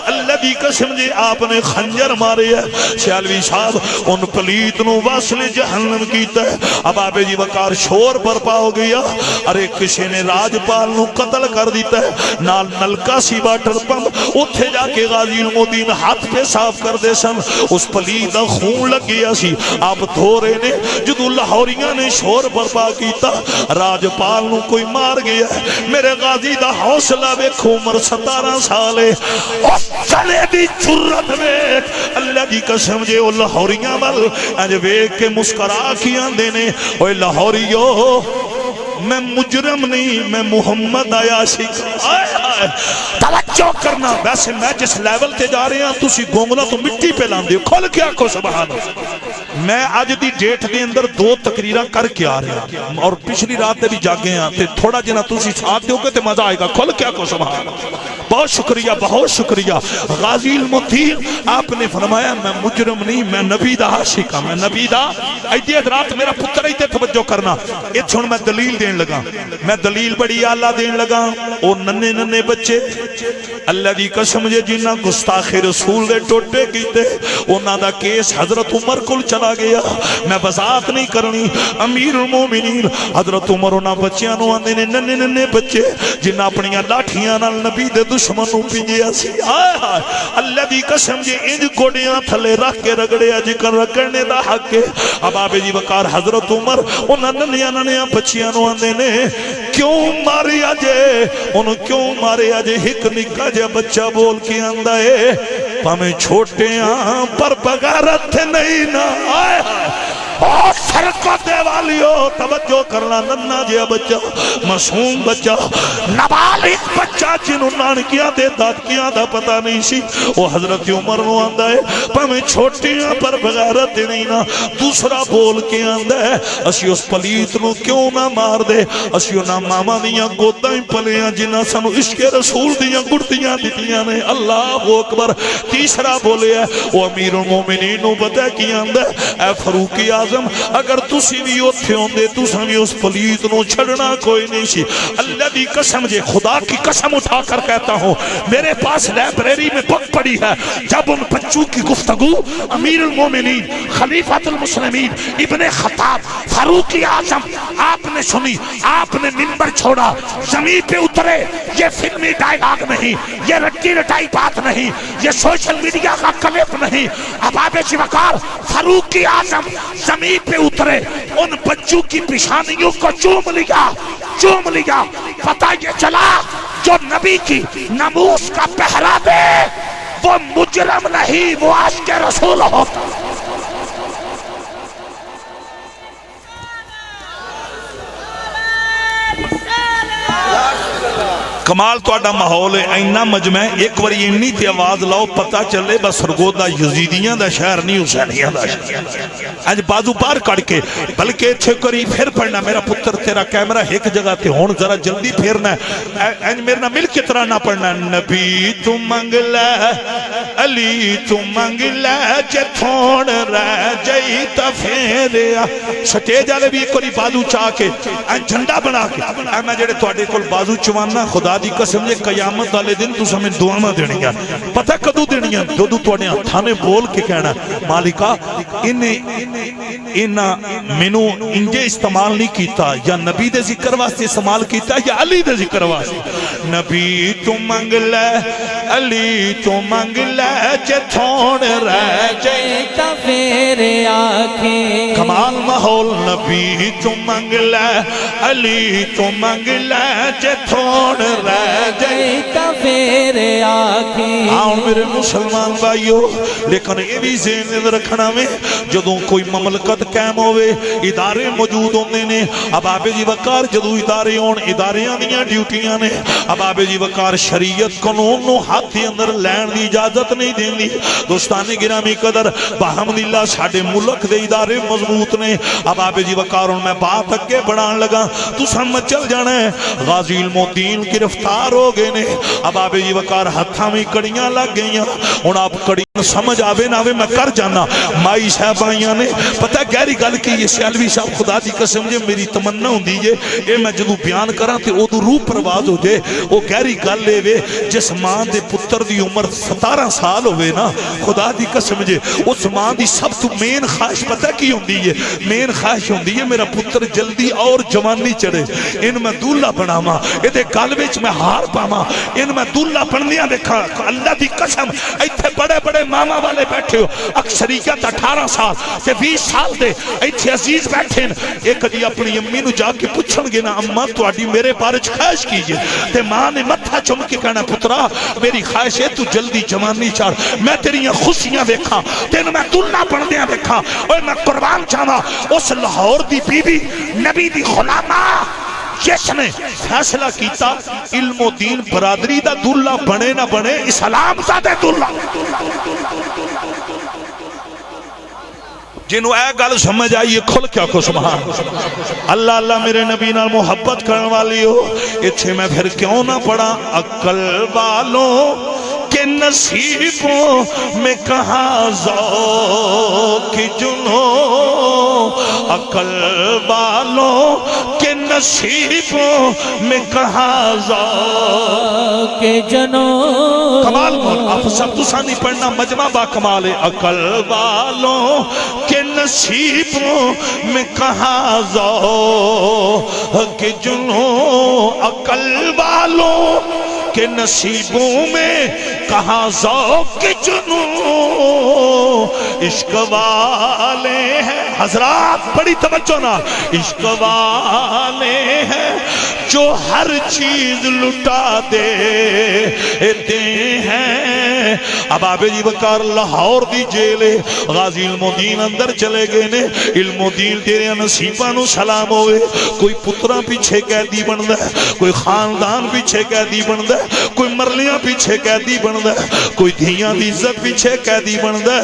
اللہ دی قسم جی آپ نے خنجر مارے ہے سیالوی صاحب ان پلیت نو واسل جہنم کیتا ہے اب آبے جی وقار شور برپا ہو گیا ارے کسی نے راجپال نو قتل کر دیتا ہے نال نلکا سی واٹر پمپ اتھے جا کے غازی علم و دین ہاتھ پہ صاف کر دے سن اس پلیت دا خون لگ گیا سی آپ دھورے نے جدو لاہوریاں نے شور برپا کیتا راجپال نو کوئی مار گیا میرے غازی دا حوصلہ بیک عمر 17 سالے اس چلے دی جرت بیک اللہ دی قسم جے او لاہوریاں بل انج بیک کے مسکرا کیاں دینے اوہ لاہوریو میں مجرم نہیں میں محمد آیا شک توجہ کرنا ویسے میں جس لیول تے جا رہے ہیں تُسی گونگنا تو مٹی پہ لان دیو کھول کیا کو سبحان میں آج دی ڈیٹ دے اندر 2 تقریرہ کر کے آ رہے ہیں اور پچھلی رات دے بھی جاگے ہیں تے تھوڑا جنا تُسی ساتھ دیو گے تے مزہ آئے گا کھول کیا کو سبحان بہت شکریہ غازی المدین آپ نے فرمایا میں مجرم نہیں میں نبی دا عاشق ہوں میں نبی دا ایدی حضرات میرا پتر ایتے توجہ کرنا یہ چھوڑ میں دلیل دین لگا میں دلیل بڑی آلہ دین لگا او ننے بچے اللہ دی قسم جے جنہ گستاخ رسول دے ٹوٹے کیتے انہاں دا کیس حضرت عمر کل چلا گیا میں وضاحت نہیں کرنی امیر المومنین حضرت عمر انہاں بچیاں نو آندے نے ننے بچے جنہ اپنی لاٹھیاں نال نبی دے دشمنوں پینجیا سی اللہ دی قسم جے انج گوڑیاں تھلے رکھ کے رگڑیا جکر رکڑنے دا حق ہے اب آبے جی وقار حضرت عمر انہاں ننیاں بچیاں نو آندے نے کیوں ماری آجے انہوں کیوں ماری آجے ہک نکا جے بچہ بول کے آندہ ہے پامیں چھوٹے آن پر بغارت تھے نہیں نا آئے اور سرکت دے والی ہو توجہ کرنا ننا جے بچہ معصوم بچہ نابالغ بچہ جنہوں نان کیا دے داد کیا دا پتہ نہیں سی وہ حضرت عمر نو آندہ ہے پامیں چھوٹیاں پر بغیرت نہیں نا دوسرا بول کے آندہ ہے اسی اس پلیت نو کیوں نہ مار دے اسی نا ماما دیاں گودائیں پلیاں جنہ سنو عشق رسول دیاں گڑتیاں دیتیاں نے اللہ اکبر تیسرا بولے ہے وہ امیر المومنین نو بتا کی آندہ ہے اے فاروقی اعظم اگر تسی بھی اتھے ہوندے تسا بھی اس پلیت نو چھڑنا کوئی نہیں سی اللہ دی قسم جے خدا کی قسم اٹھا کر کہتا ہوں میرے پاس لائبریری میں بک پڑی ہے جب ان بچوں کی گفتگو امیر المومنین خلیفۃ المسلمین ابن خطاب فاروقی اعظم آپ نے سنی آپ نے منبر چھوڑا زمین پہ اترے یہ فلمی ڈائیلاگ نہیں یہ رٹی رٹائی بات نہیں یہ سوشل میڈیا کا کلپ نہیں اباب شوکار فاروقی اعظم زمین پہ اترے ان بچوں کی پیشانیوں کو چوم لیا پتہ یہ چلا جو نبی کی ناموس کا پہرا دے وہ مجرم نہیں وہ عاشق رسول ہوتا کمال تو آڈا محول ہے اینا مجمع ایک وری انہی تی آواز لاؤ پتہ چلے بس سرگودہ یزیدیاں دا شہر نہیں حسینیاں دا شہر آج بازو پار کڑ کے بلکہ چھے کری پھر پڑھنا میرا پتر تیرا کیمرہ ایک جگہ تے ہون ذرا جلدی پھرنا ہے آج میرے نہ مل کی طرح نہ پڑھنا نبی تو منگلہ علی تو منگلہ جے تھوڑ رہ جائیتا پھیریا سٹیج آلے بھی کوئی بازو چاہ کے جھنڈا بنا کے میں جڑے توڑے کول بازو چوانا خدا دی قسم یہ قیامت والے دن تو سمیں دعاما دینی گا پتہ کدو دینی گا دو توڑے تھانے بول کے کہنا مالکہ منو انجے استعمال نہیں کیتا یا نبی دے ذکر واسطے استعمال کیتا یا علی دے ذکر واسطے نبی تو منگلے علی تو منگلے جے تھوڑ رہ جائیتا پھر آنکھیں کمال محول نبی تو منگلے علی تو منگلے جے تھوڑ رہ جائیتا پھر آنکھیں آؤں میرے مسلمان بھائیو لیکن یہ بھی ذہن رکھنا میں جدوں کوئی مملکت قائم ہوئے ادارے موجود ہوندے نے اب آبے جی وقار جدوں ادارے ہون اداریاں دیاں ڈیوٹیاں نے اب آبے جی وقار شریعت قانون نو ہاتھ اندر لین دی اجازت نہیں دین دی دوستانی گرامی قدر بحمداللہ ساڑھے ملک دے ادارے مضبوط نے اب آبے جی وقار میں بات اگے بڑھان لگا تو سمجھ چل جانا ہے غازی المدین گرفتار ہو گئے نے اب آبے جی وقار ہتھاں میں کڑیاں لگ گئیاں اور آپ کڑیاں سمجھ آوے ناوے میں کر جانا مائی صاحب آئیاں نے پتہ گہری گل کی یہ سیالوی صاحب خدا دی قسم جے میری تمنا ہوں دیجئے اے میں جدو بیان کراں تے او دو روح پرواز ہو جائے او گہری گل لے وے جس ماں دے پتر دی عمر 17 سال ہوئے نا خدا دی قسم جے اس ماں دی سب تو مین خواہش پتہ کی ہوں دیجئے مین خواہش ہوں دیجئے میرا پتر جلدی اور جوانی چڑھے ان میں دولہ بنا ماں اے گل وچ میں ہار پاواں ان میں دولہ بننیاں دیکھا اللہ دی قسم ایتھے بڑے بڑے ماما والے بیٹھے ہو اکثریت 18 سال تے 20 سال دے ایتھے عزیز بیٹھے ایک جی اپنی امی نو جا کے پوچھن گے نا اماں تواڈی میرے بارے چ خواہش کیجئے تے ماں نے متھا چوم کے کہنا پترا میری خواہش ہے تو جلدی جوانی چڑھ میں تیریاں خوشیاں دیکھاں تینوں میں دلہا بندیاں دیکھاں اور میں قربان جاواں اس لاہور دی بی بی نبی دی غلامہ جس نے فیصلہ کیتا علم و دین برادری دا دلہ بنے نہ بنے اسلام زادے دلہ جنہوں اے گل سمجھ آئیے کھل کیا کو سبحان اللہ اللہ میرے نبی نال محبت کرنے والی ہو اتھے میں پھر کیوں نہ پڑا عقل والوں کے نصیبوں میں کہاں ذوق جنوں عقل والوں کے نصیبوں میں کہاں ذوق جنوں کمال مول آپ سب تو سانی پڑھنا مجمع با کمال ہے عقل والوں کے نصیبوں میں کہاں ذوق جنوں عقل والوں کے نصیبوں میں کہاں ذوق جنوں عشق والے ہیں حضرات بڑی توجہ نا عشق والے ہیں جو ہر چیز لٹا دیتے ہیں اب آبے جی وقار لاہور دی جیلے غازی المدین اندر چلے گئے نے علم و دین تیرے نصیبہ نو سلام ہوئے کوئی پترہ پیچھے قیدی بن دے کوئی خاندان پیچھے قیدی بن دے کوئی مرلیاں پیچھے قیدی بن دے کوئی دھیاں دی عزت پیچھے قیدی بن دے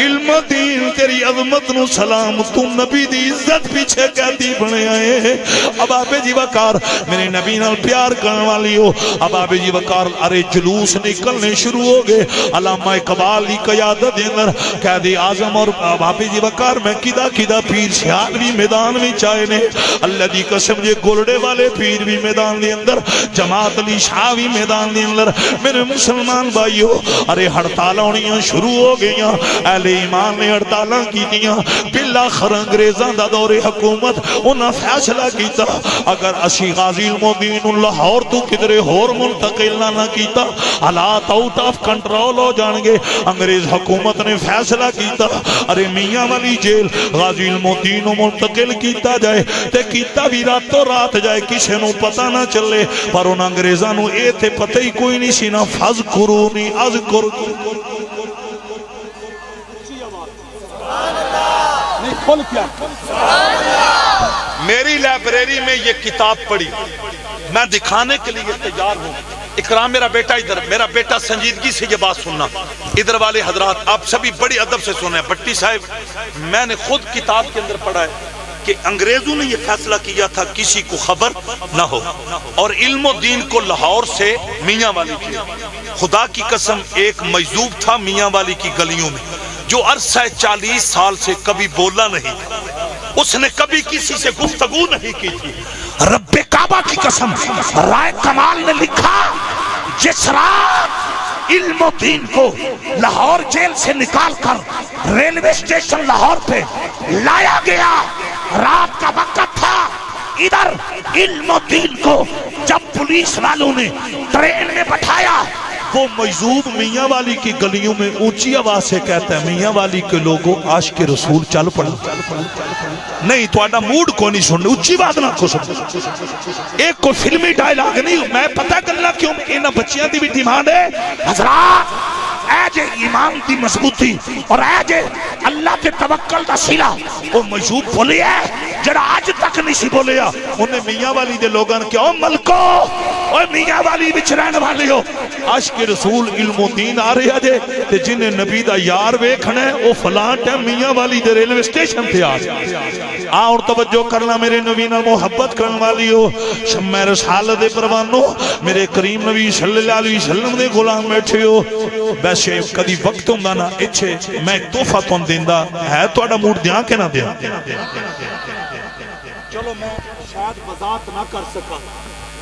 علم و دین تیری عظمت نو سلام تو نبی دی عزت پیچھے قیدی بنے آئے اب آبے جی وقار میرے نبی نال پیار کرنے والی ہو اب آبے جی وقار ارے جلوس نکلنے شروع ہو گئے علامہ اقبال دی قیادت اندر قائد اعظم اور آبے جی وقار میں کدا پیر سیال بھی میدان میں چاہے نے اللہ دی قسم جے گولڈے والے پیر بھی میدان دی اندر جماعت علی شاہ بھی میدان دی اندر میرے مسلمان بھائیو ارے ہڑتال ہونیاں شروع ہو گئیاں اہل ایمان نے ہڑتالاں کی دیاں بالآخر انگریزاں دا دور حکومت انہاں فیصلہ کیتا اگر اسی غازی المدین لاہور تو کدرے ہور منتقل نہ کیتا حالات آؤٹ آف کنٹرول ہو جان گے انگریز حکومت نے فیصلہ کیتا ارے میاں والی جیل غازی المدین منتقل کیتا جائے تے کیتا بھی راتوں رات جائے کسے نو پتہ نہ چلے پر ان انگریزاں نو اے تے پتہ ہی کوئی نہیں سی نا فذکرونی اذکر نہیں کھول کیا میری لائبریری میں یہ کتاب پڑھی، میں دکھانے کے لیے تیار ہوں۔ اکرام میرا بیٹا ادھر، میرا بیٹا سنجیدگی سے یہ بات سننا، ادھر والے حضرات آپ سبھی بڑی ادب سے سنیں۔ بٹی صاحب میں نے خود کتاب کے اندر پڑھا ہے کہ انگریزوں نے یہ فیصلہ کیا تھا کسی کو خبر نہ ہو، اور علم و دین کو لاہور سے میاں والی کی، خدا کی قسم ایک مجذوب تھا میاں والی کی گلیوں میں جو عرصہ 40 سال سے کبھی بولا نہیں تھا، اس نے کبھی کسی سے گفتگو نہیں کی تھی۔ رب کعبہ کی قسم رائے کمال نے لکھا جس رات علم و دین کو لاہور جیل سے نکال کر ریلوے اسٹیشن لاہور پہ لایا گیا، رات کا وقت تھا، ادھر علم و دین کو جب پولیس والوں نے ٹرین میں بٹھایا، وہ مجذوب میاں والی کی گلیوں میں اونچی آواز سے کہتا ہے میاں والی کے لوگوں عاشق رسول چل پڑو، نہیں تو آڈا موڈ کو نہیں سننے، اونچی بات نہ کو سن، ایک کو فلمی ڈائلاگ نہیں، میں پتہ کرنا کیوں انہاں بچیاں دی بھی ڈیمانڈ ہے حضرات، اے جے ایمان دی مضبوطی اور اے جے اللہ تے توکل دا صلہ، وہ مجذوب بولے ہے جڑا آج تک نہیں سی بولیا، انہیں میاں والی دے لوگاں کہ او ملکو، او میاں والی بچ رہنے والے ہو، عاشق رسول علم و دین آ رہے جے تے جنہیں نبی دا یار ویکھنا ہے او فلاں ٹائم میاں والی دے ریلوے اسٹیشن تے آ جائے۔ اور توجہ کرنا میرے نبی نال محبت کرن والی ہو، شمع رسالت دے پروانو، میرے کریم نبی صلی اللہ علیہ وسلم دے غلام بیٹھے ہو، ویسے کدی وقت ہوندا نا اچھے میں ایک تحفہ تون دیندا ہے، تہاڈا موڈ دیاں کہ نہ دیاں؟ چلو میں شاید وضاحت نہ کر سکا،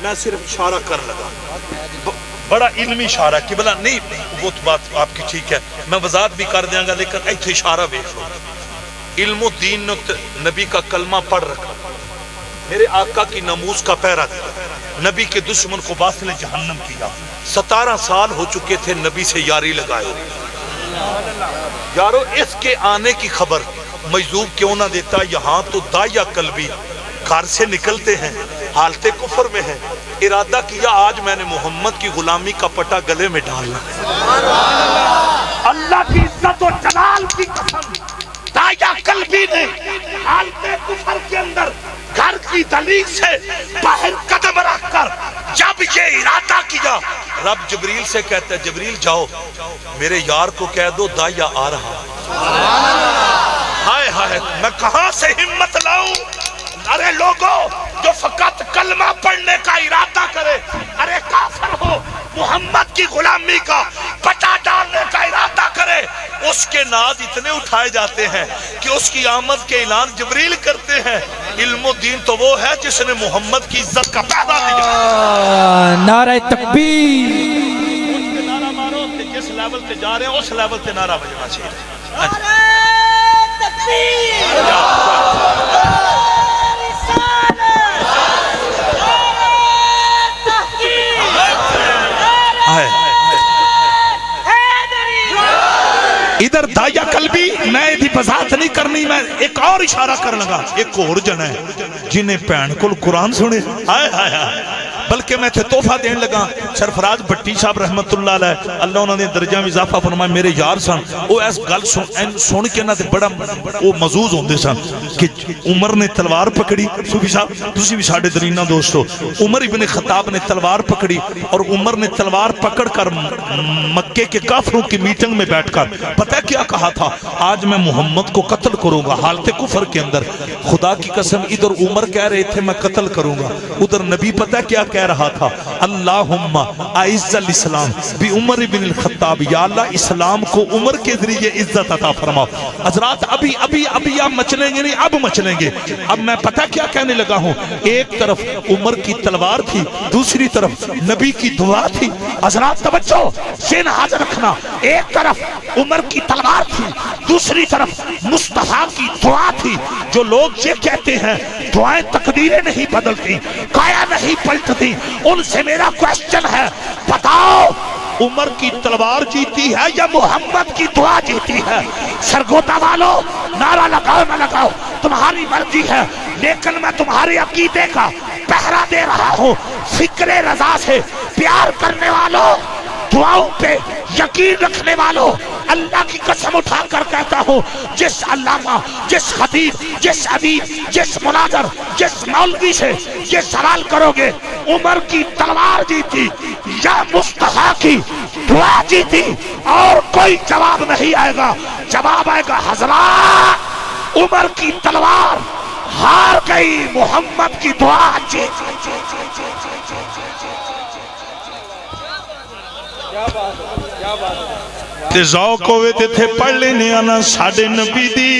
میں صرف اشارہ کر لگا، بڑا علمی اشارہ کہ بلا نہیں وہ بات آپ کی ٹھیک ہے، میں وضاحت بھی کر دیاں گا لیکن ایتھے اشارہ بیٹھ لو۔ علم و دین نے نبی کا کلمہ پڑھ رکھا، میرے آقا کی ناموس کا پیرا دیا، نبی کے دشمن کو باطل جہنم کیا، 17 سال ہو چکے تھے نبی سے یاری لگائے، یارو اس کے آنے کی خبر مجذوب کیوں نہ دیتا؟ یہاں تو داعیہ قلبی گھر سے نکلتے ہیں، حالت کفر میں ہیں، ارادہ کیا آج میں نے محمد کی غلامی کا پٹا گلے میں ڈالنا، اللہ کی عزت و جلال کی قسم، داعیہ قلبی نے حالت کفر کے اندر گھر کی دلیل سے باہر قدم رکھ کر جب یہ ارادہ کیا، رب جبریل سے کہتا ہے جبریل جاؤ میرے یار کو کہہ دو داعیہ آ رہا، ہائے ہائے میں کہاں سے ہمت لاؤں؟ ارے لوگوں جو فقط کلمہ پڑھنے کا ارادہ کرے، ارے کافر ہو، محمد کی غلامی کا پٹا ڈالنے کا ارادہ کرے، اس کے ناز اتنے اٹھائے جاتے ہیں کہ اس کی آمد کے اعلان جبریل کرتے ہیں۔ علم و دین تو وہ ہے جس نے محمد کی عزت کا پیدا دیا۔ نعرہ تکبیر، نعرہ مارو کہ جس لیول تے جا رہے ہیں اس لیول تے نعرہ بجنا چاہیے۔ نعرہ تکبیر، ادھر داعیہ قلبی میں دی وضاحت نہیں کرنی، میں ایک اور اشارہ کر لگا، ایک اور جن ہے جنہیں پہن کو قرآن سنے، ہائے ہائے ہائے، بلکہ میں تھے تحفہ دین لگا، سرفراز بٹی صاحب رحمت اللہ علیہ، اللہ انہوں نے درجہ میں اضافہ فرمایا، میرے یار سن، وہ ایس گل سن کے نہ بڑا وہ مزوز ہوندے سن کہ عمر نے تلوار پکڑی، صوفی صاحب تسی بھی ساڑھے درینہ دوستو، عمر ابن خطاب نے تلوار پکڑی اور عمر نے تلوار پکڑ کر مکے کے کافروں کی میٹنگ میں بیٹھ کر پتہ کیا کہا تھا؟ آج میں محمد کو قتل کروں گا، حالت کفر کے اندر، خدا کی قسم ادھر عمر کہہ رہے تھے میں قتل کروں گا، ادھر نبی پتہ کیا کہہ رہا تھا؟ اللہم اعز الاسلام بی عمر بن الخطاب، یا اللہ اسلام کو عمر کے ذریعے عزت عطا فرماؤ۔ حضرات ابھی آپ مچلیں گے نہیں، اب مچلیں گے، اب میں پتہ کیا کہنے لگا ہوں، ایک طرف عمر کی تلوار تھی، دوسری طرف نبی کی دعا تھی، حضرات توجہ ذہن حاضر رکھنا، ایک طرف عمر کی تلوار تھی، دوسری طرف مصطفیٰ کی دعا تھی۔ جو لوگ یہ کہتے ہیں دعائیں تقدیریں نہیں بدلتی، کایا نہیں پلٹتی، ان سے میرا کویسچن ہے، بتاؤ عمر کی تلوار جیتی ہے یا محمد کی دعا جیتی ہے؟ سرگودا والو نعرہ لگاؤ نہ لگاؤ تمہاری مرضی ہے، لیکن میں تمہارے عقیدے کا پہرا دے رہا ہوں، فکر رضا سے پیار کرنے والوں دعاؤں پہ یقین رکھنے والوں، اللہ کی قسم اٹھا کر کہتا ہوں، جس علامہ، جس خطیب، جس ادیب، جس مناظر، جس مولوی سے یہ سوال کرو گے عمر کی تلوار جیتی یا مصطفیٰ کی دعا جیتی، اور کوئی جواب نہیں آئے گا. جواب آئے گا حضرات عمر کی تلوار ہار گئی، محمد کی دعا جیت. تے ذوق ہوئے تے تھے پڑھ لینے آنا ساڑھے نبی دی.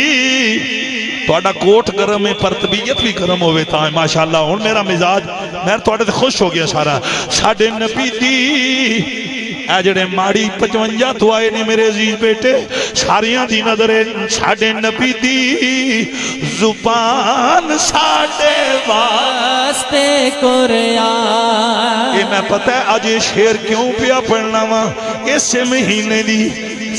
توڑا کوٹ گرم ہے پر طبیعت بھی گرم ہوئے تھا ماشاءاللہ. ہون میرا مزاج میں توڑے تے خوش ہو گیا سارا. ساڑھے نبی دی اے جڑے ماڑی 55 تو آئے نے میرے عزیز بیٹے، ساریاں دی نظر ساڑھے نبی دی زبان ساڑھے واسطے قرآن. یہ میں پتہ ہے آج یہ شعر کیوں پیا پڑھنا وا. اس مہینے دی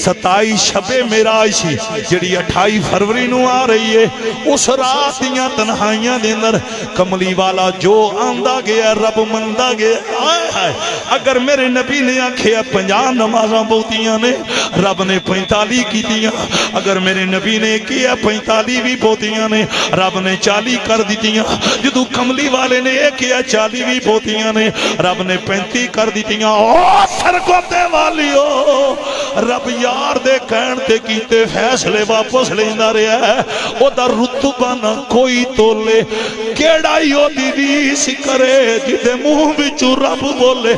27 شب معراج سی جڑی 28 فروری نو آ رہی ہے. اس رات دیاں تنہائیاں دے اندر کملی والا جو آندا گیا رب مندا گیا. آئے ہائے اگر میرے نبی نے آکھیا 50 نمازاں بہتیاں نے، رب نے 45 کی دیاں. اگر میرے نبی نے کیا 45 بھی بہتیاں نے، رب نے 40 کر دیتیاں. جدو کملی والے نے کیا 40 بھی بہتیاں نے، رب نے 35 کر دیتیاں. او سرگوتے والیو، رب یار دے کہن تے کیتے فیصلے واپس لیندہ رہا ہے. او دا رتبہ نہ کوئی تولے، کیڑا یو دی ریس کرے جدے منہ بچو رب بولے.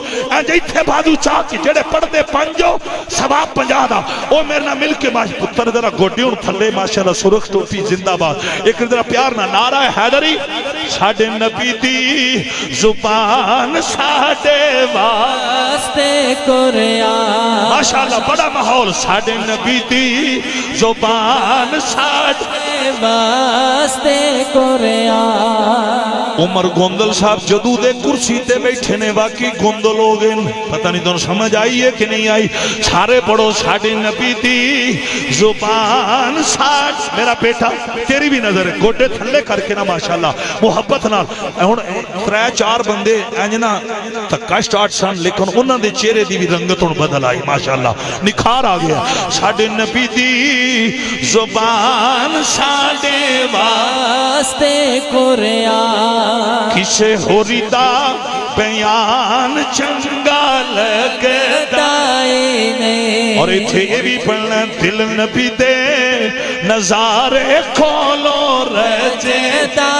جی تھے بادو چاکی جڑے پڑھ دے پنجو سواب 50 دا. او میرے نہ مل کے ماشا پتر ذرا گوڑی ان تھلے ماشاءاللہ سرخ ٹوپی زندہ باد. ایک ذرا پیار نہ نعرہ حیدری. ساڑھے نبی دی زبان ساڑھے واسطے قرآن. ماشاءاللہ بڑا ماحول. ساڑھے نبی دی زبان ساڑھے واسطے قرآن. عمر گوندل صاحب جدو دے کرسی تے بیٹھے نے واقعی گوندل ہو گئے. پتہ نہیں دونوں سمجھ آئی ہے کہ نہیں آئی. سارے پڑھو ساڑھے نبی دی زبان ساڑھ. میرا بیٹا تیری بھی نظر ہے گوٹے تھلے کر کے نا ماشاءاللہ محبت نال. ہن 3-4 بندے انجنا تکا سٹارٹ سن لیکن انہاں دے چہرے دی بھی رنگت ہن بدل آئی ماشاءاللہ نکھار آ گیا. ساڑھے نبی دی زبان ساڑھے واسطے قرآن. کسے ہوری دا بیان چنگا لگتا نہیں. اور ایتھے یہ بھی پڑھنا دل نبی دے نظارے کھولو رجتا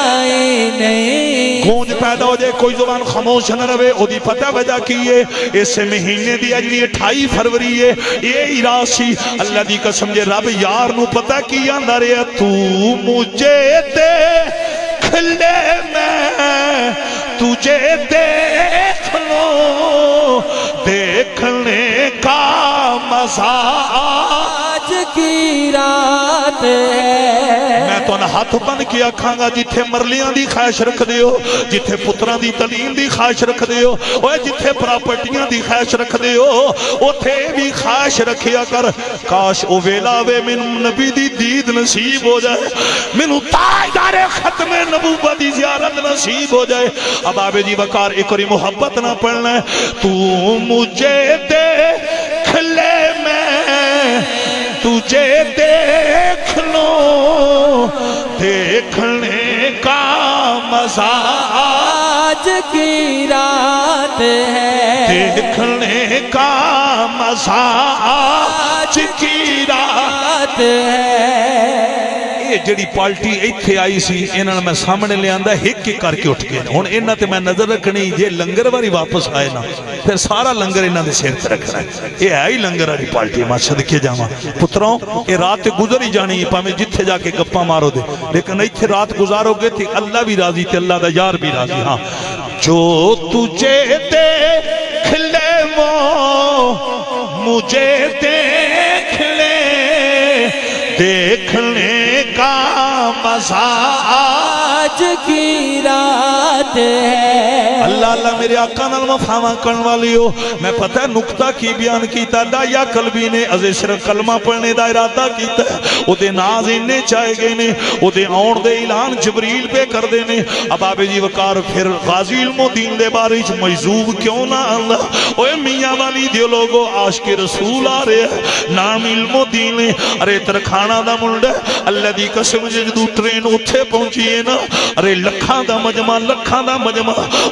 نہیں. گونج پیدا ہو جائے کوئی زبان خاموش نہ رہے. او دی پتہ وجہ کی ہے اس مہینے دی اجلی 28 فروری ہے. یہ راسی اللہ دی قسم جے رب یار نو پتہ کی آندا رہے تو مجھے دیکھ لے میں تجھے دیکھ لو. دیکھنے کا مزہ آج کی رات ہے. میں تو نہ ہاتھ بند کیا کھاں گا جتھے مرلیاں دی خواہش رکھ دیو، جتھے پتران دی تعلیم دی خواہش رکھ دیو، اوہ جتھے پراپرٹیاں دی خواہش رکھ دیو اوتھے بھی خواہش رکھیا کر. کاش او ویلا وے من نبی دی دید نصیب ہو جائے، منو تاجدار ختم نبوت دی زیارت نصیب ہو جائے. اب آبے جی وقار ایک اور محبت نہ پڑھنا ہے. تو مجھے دیکھ لے میں تجھے دیکھ لو. دیکھنے کا مزہ آج کی رات ہے. دیکھنے کا مزہ آج کی رات ہے. یہ جڑی پالٹی ایتھے آئی سی انہاں میں سامنے لے آندا ہک کر کے اٹھ گئے. ہن انہاں تے میں نظر رکھنی جے لنگر واری واپس آئے نا پھر سارا لنگر انہاں دے سر تے رکھنا ہے. یہ ہے ہی لنگر والی پالٹی. میں صدقے جاواں پتروں یہ رات گزر ہی جانی ہے پاویں جتھے جا کے گپاں مارو دے لیکن ایتھے رات گزارو گے تے اللہ بھی راضی تے اللہ دا یار بھی راضی. ہاں جو تجھے دیکھ لے وہ مجھے دیکھ لے. دیکھنے کا مزہ آج کی رات ہے اللہ اللہ میرے آقا نال وفاواں کرن والی ہو میں پتہ ہے نقطہ کی بیان کیتا دایا قلبی نے ازے صرف کلمہ پڑھنے دا ارادہ کیتا ہے او دے ناز اننے چاہے گئے نے او دے آن دے اعلان جبریل پہ کر دے نے اب آبے جی وقار پھر غازی علم و دین دے بارے مجذوب کیوں نہ اللہ اوے میاں والی دیو لوگو عاشق رسول آ رہے ہیں نام علم و دین ہے ارے ترکھانا دا منڈا اللہ دی قسم جدو ٹرین اتھے پہنچیے نا ارے لکھاں دا مجمع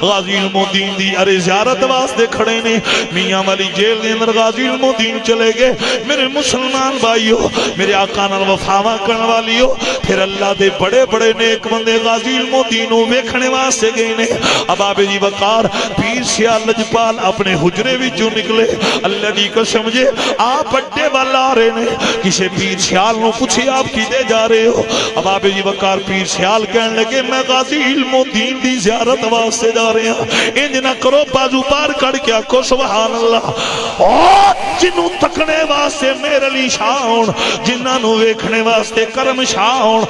غازی علم و دین دی ارے زیارت واسطے کھڑے نے میاں والی جیل دے اندر غازی علم و دین چلے گئے میرے مسلمان بھائیو میرے آقا نال وفاواں کرن والیو پھر اللہ دے بڑے بڑے نیک بندے غازی علم و دینوں ویکھنے واسطے گئے نے اب آبے جی وقار پیر سیال لجپال اپنے حجرے وچوں نکلے اللہ دی قسم جے آپ اڈے والا آ رہے نے کسے پیر سیال نو پوچھے آپ کی دے جا رہے ہو اب آبے جی وقار پیر سیال کہنے لگے میں غازی علم و دین دی زیارت واسطے جا رہے ہیں انج نہ کرو بازو پار کر کے آکھو سبحان اللہ جنوں تکنے واسطے میرے لی شاہون جنہاں نو ویکھنے واسطے کرم شاہون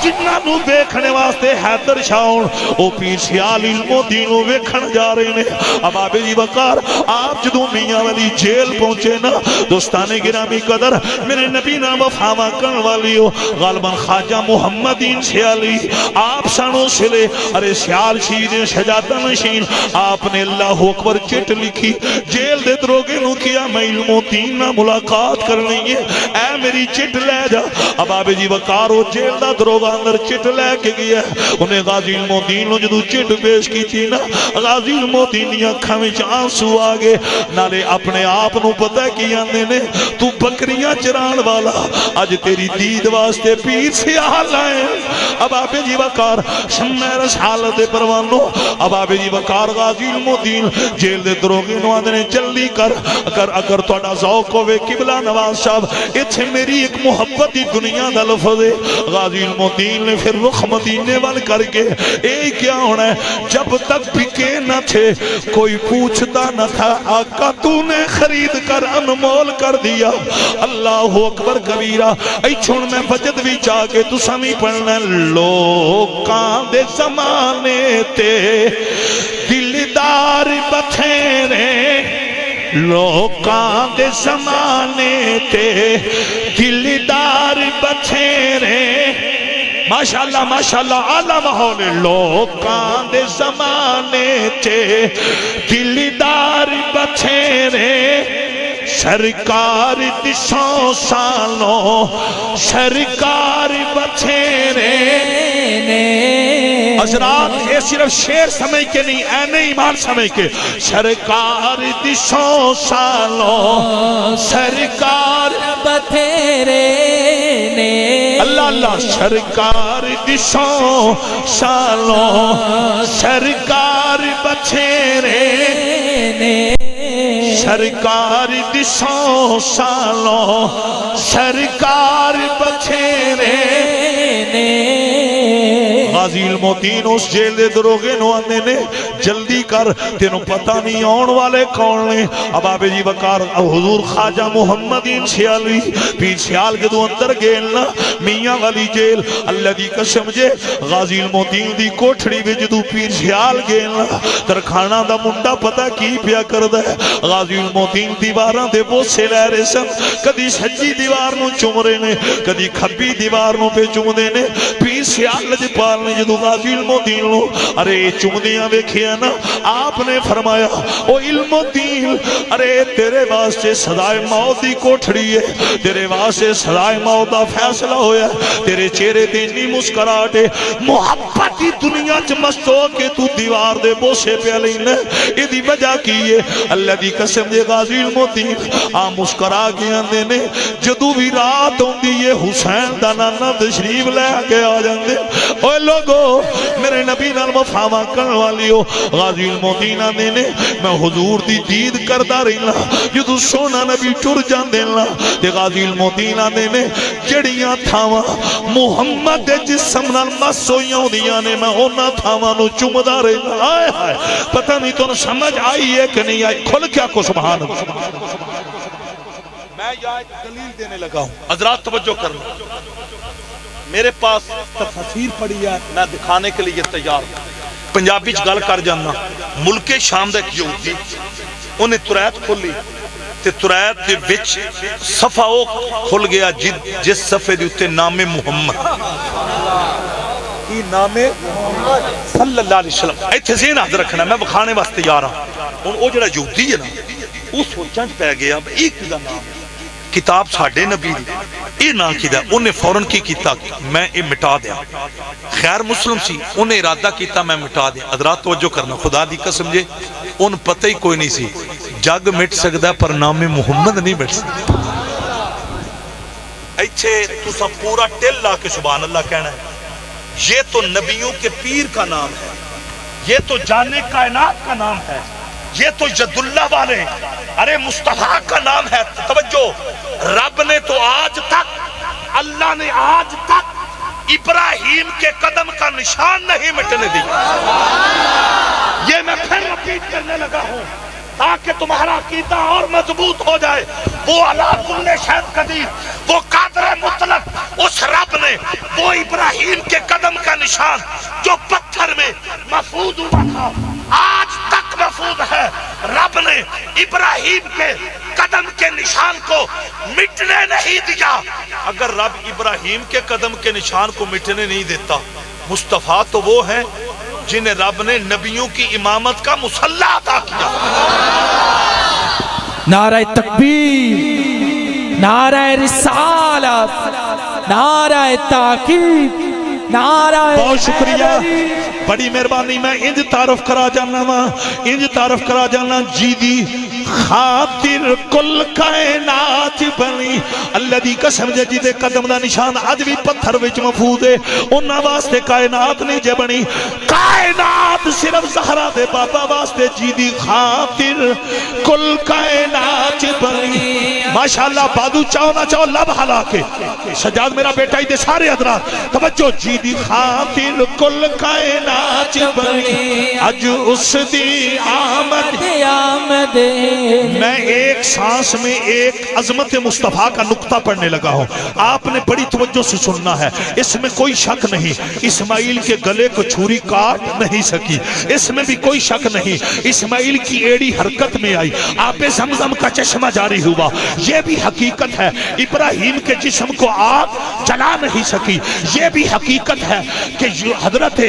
جنہاں نو ویکھنے واسطے حیدر شاہون او پیر سیال علم و دینوں ویکھن جا رہے نے اب آبے جی وقار آپ جدوں میاں والی جیل پہنچے نا دوستان گرامی قدر میرے نبی نا وفاواں کرن والی ہو غالباً خواجہ محمدین سیالی آپ سانوں سلے ارے سیال شیر شجاعت نشین آپ نے اللہ اکبر چٹ لکھی جیل دے دروگے نو کیا میں علم و دین نہ ملاقات کرنی ہے اے میری چٹ لے جا اب آبے جی وقارو جیل دا دروگا اندر چٹ لے کے گیا انہیں غازی علم و دین نو جدو چٹ پیش کی تھی نا غازی علم و دین یا کھویں آنسو آگے نالے اپنے آپ نو پتہ کی آنے نے تو بکریاں چران والا آج تیری دید واسطے پیر سے آل آئے اب آبے جی وقار شمیر حالت پروانو اب آبے جی وقار غازی علم و دین جیل دے دروگی نو آدھنے جلدی کر اگر توڑا ذوق ہوئے قبلہ نواز صاحب اتھے میری ایک محبتی دنیا دا لفظ ہے غازی علم و دین نے پھر رخ مدینے وال کر کے اے کیا ہونا ہے جب تک بکے نہ تھے کوئی پوچھتا نہ تھا آقا تو نے خرید کر انمول کر دیا اللہ اکبر کبیرہ ای چھوڑ میں بجد بھی چاہ کے تو سمی پڑھنا لوکاں دے زمانے تے دلدار بتھیرے لوکاں دے زمانے تے دلدار بتھیرے ماشاءاللہ آلہ ماحول لوکاں دے زمانے تے دلدار بتھیرے سرکار دسوں سالوں سرکار بتھیرے حضرات یہ صرف شعر سمجھ کے نہیں این ایمان سمجھ کے سرکار دسوں سالوں سرکار بتھیرے اللہ اللہ سرکار دسوں سالوں سرکار بتھیرے سرکار دسوں سالوں سرکار بتھیرے غازی علم و دین اس جیل دے دروگے نو آنے نے جلدی کر تینوں پتہ نہیں آن والے کون نے اب آبے جی وقار حضور خواجہ محمدین سیالی پیر سیال کے دو اندر گیلنا میاں والی جیل اللہ دی قسم جے غازی علم و دین دی کوٹھڑی بھی جدو پیر سیال گیلنا ترکھانا دا منڈا پتہ کی پیا کردہ ہے غازی علم و دین دیواراں دے بہت سے لے رہے سن کدی سجی دیوار نو چوم رہے نے کدی کھبی دیوار نو پہ چوم دے نے پیر سیال لجپال نے جدو غازی علم و دین نو ارے چوم دیاں ویکھیا نا آپ نے فرمایا او علم و دین ارے تیرے واسطے سزائے موت دی کوٹھڑی ہے تیرے واسطے سزائے موت دا فیصلہ ہویا تیرے چہرے تے اتنی مسکراہٹ ہے محبت دی دنیا چ مستو کہ تو دیوار دے بوسے پہ لینا ادی وجہ کی ہے اللہ دی قسم دے غازی علم و دین آ مسکرا کے آندے نے جدو بھی رات ہوندی ہے حسین دا نانا تشریف لے کے آ جاندے اوے لوگو میرے نبی نال وفاواں کرن والی ہو غازی علم و دین آندے نے میں حضور دی دید کردا رہنا جدو سونا نبی ٹر جاندے نا تے غازی علم و دین آندے نے جڑیاں تھاواں محمد دے جسم نال مس ہوئیاں ہوندیاں نے میں انہاں تھاواں نو چومدا رہنا ہائے ہائے پتہ نہیں تو سمجھ آئی ہے کہ نہیں آئی کھل کیا کو سبحان اللہ میں یہ دلیل دینے لگا ہوں حضرات توجہ کر لو میرے پاس تفسیر پڑھی ہے، میں دکھانے کے لیے تیار ہوں۔ پنجابی گل کر جانا، ملک شام دا ایک یہودی انہیں تریت کھولی تے تریت دے وچ صفحہ او کھل گیا جس صفحے دے اوتے نام محمد، کی نام صلی اللہ علیہ وسلم۔ ایتھے ذہن یاد رکھنا، میں بکھانے واسطے تیار ہوں۔ ہن او جڑا یہودی ہے نا، او سوچاں چ پی گیا ایک دا نام کتاب ساڈے نبی دی، اے نام کیدا؟ انہیں فوراً کی کیتا میں اے مٹا دیا۔ خیر مسلم سی، انہیں ارادہ کیتا میں مٹا دیا۔ حضرات توجہ کرنا، خدا دی قسم جے ان پتہ ہی کوئی نہیں سی جگ مٹ سکدا پر نام محمد نہیں مٹ سکدا۔ ایتھے تساں پورا ٹل لا کے سبحان اللہ کہنا ہے، یہ تو نبیوں کے پیر کا نام ہے، یہ تو جانے کائنات کا نام ہے، یہ تو ید اللہ والے، ارے مصطفیٰ کا نام ہے۔ توجہ، رب نے تو آج تک، اللہ نے آج تک ابراہیم کے قدم کا نشان نہیں مٹنے دیا۔ یہ میں پھر رپیٹ کرنے لگا ہوں تاکہ تمہارا عقیدہ اور مضبوط ہو جائے۔ وہ علی کل شیء قدیر، وہ قادر مطلق، اس رب نے وہ ابراہیم کے قدم کا نشان جو پتھر میں محفوظ ہوا تھا آج تک محفوظ ہے۔ رب نے ابراہیم کے قدم کے نشان کو مٹنے نہیں دیا۔ اگر رب ابراہیم کے قدم کے نشان کو مٹنے نہیں دیتا، مصطفیٰ تو وہ ہیں جنہیں رب نے نبیوں کی امامت کا مصلح عطا کیا۔ نعرہ تکبیر، نعرہ رسالت، نعرہ تاکید، نعرہ بہت شکریہ، بڑی مہربانی۔ میں انج تعارف کرا جانا وا، انج تعارف کرا جانا، جی دی خاطر کل کائنات بنی، اللہ دی قسم جی دے قدم دا نشان اج بھی پتھر وچ محفوظ ہے، انہاں واسطے کائنات نہیں جے بنی، کائنات صرف زہرا دے بابا واسطے جی دی خاطر کل کائنات بنی۔ ماشاءاللہ بادو چاہو نہ چاہو لب ہلا کے سجاد میرا بیٹا ہی دے سارے حضرات توجہ، جی دی خاطر کل کائنات بنی، اج اس دی آمد آمد۔ میں ایک سانس میں ایک عظمت مصطفیٰ کا نقطہ پڑھنے لگا ہوں، آپ نے بڑی توجہ سے سننا ہے، اس میں کوئی شک نہیں اسماعیل کے گلے کو چھری کاٹ نہیں سکی، اس میں بھی کوئی شک نہیں اسماعیل کی ایڑی حرکت میں آئی، آب زمزم کا چشمہ جاری ہوا، یہ بھی حقیقت ہے ابراہیم کے جسم کو آگ جلا نہیں سکی، یہ بھی حقیقت ہے کہ حضرت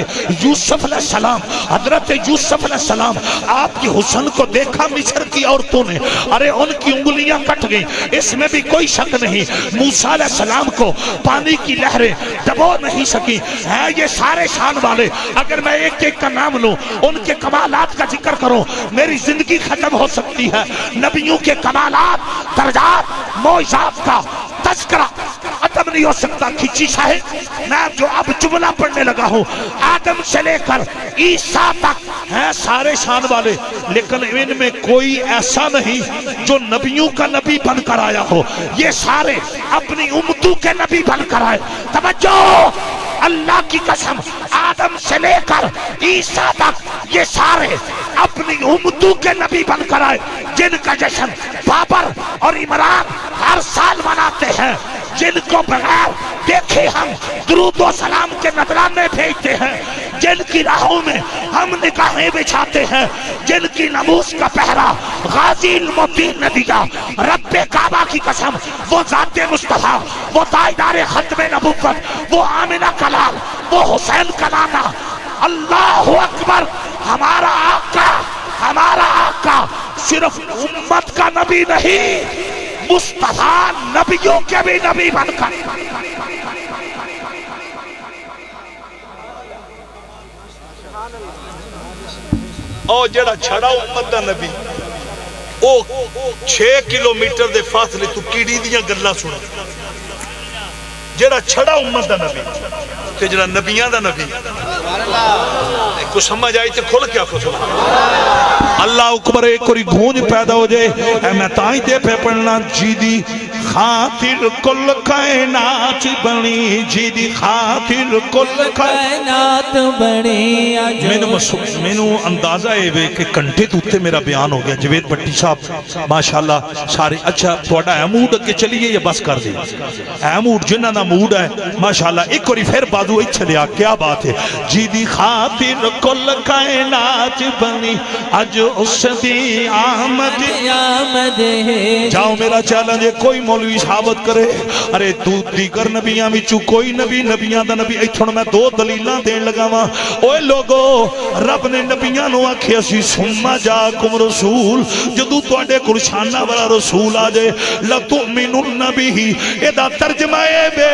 یوسف علیہ السلام، حضرت یوسف علیہ السلام آپ کی حسن کو دیکھا مصر کی عورتوں نے، ارے ان کی انگلیاں کٹ گئیں، اس میں بھی کوئی شک نہیں موسیٰ علیہ السلام کو پانی کی لہریں دبو نہیں سکی ہیں، یہ سارے شان والے اگر میں ایک ایک کا نام لوں ان کے کمالات کا ذکر کروں میری زندگی ختم ہو سکتی ہے۔ نبیوں کے کمالات، درجات، معجزات کا تذکرہ ختم نہیں ہو سکتا۔ کھچی صاحب میں جو اب جملہ پڑھنے لگا ہوں آدم سے لے کر عیسیٰ تک ہیں سارے شان والے، لیکن ان میں کوئی ایسا نہیں جو نبیوں کا نبی بن کر آیا ہو، یہ سارے اپنی امتوں کے نبی بن کر آئے۔ توجہ، اللہ کی قسم آدم سے لے کر عیسیٰ تک یہ سارے اپنی امتوں کے نبی بن کر آئے، جن کا جشن بابر اور عمران ہر سال مناتے ہیں، جن کو بغیر دیکھے ہم درود و سلام کے نذرانے بھیجتے ہیں، جن کی راہوں میں ہم نگاہیں بچھاتے ہیں، جن کی ناموس کا پہرا غازی المتین نے دیا۔ رب کعبہ کی قسم، وہ ذات مصطفیٰ، وہ تاجدار ختم نبوت، وہ آمنہ کا لال، وہ حسین کا نانا، اللہ اکبر۔ ہمارا آقا، ہمارا آقا صرف امت کا نبی نہیں، مصطفیٰ نبیوں کے بھی نبی بن کر۔ او جڑا چھڑا امت دا نبی، او 6 کلومیٹر دے فاصلے تو کیڑی دیاں گلاں سن، جڑا چھڑا امت دا نبی تے جڑا نبیاں دا نبی، کو سمجھ آئی تے کھل کیا کو سبحان اللہ اکبر۔ ایک کوئی گونج پیدا ہو جائے، اے میں تائیں دے پہ پڑھنا، جی دی خاطر کل کائنات بنی جی دی خاطر کل کائنات بنی اج مینوں اندازہ ہے وے کہ گھنٹے تو تے میرا بیان ہو گیا جوید بٹی صاحب ماشاءاللہ سارے اچھا تھوڑا ہے موڈ کے چلیے یا بس کر دے اے موڈ جنہ دا موڈ ہے ماشاءاللہ ایک اور پھر بازو اچھا دیا کیا بات ہے جی دی خاطر کل کائنات بنی اج اس دی آمد ہے جاؤ میرا چیلنج ہے کوئی مولوی ثابت کرے ارے تو دیگر نبیاں وچوں کوئی نبی نبیاں دا نبی ایتھوں میں دو دلیلاں دین لگا وا اوے لوگو رب نے نبیاں نو آکھیا سی ثم جاءکم رسول جدوں تواڈے کول شانہ والا رسول آ جائے لتؤمنن بہ ادا ترجمہ اے بے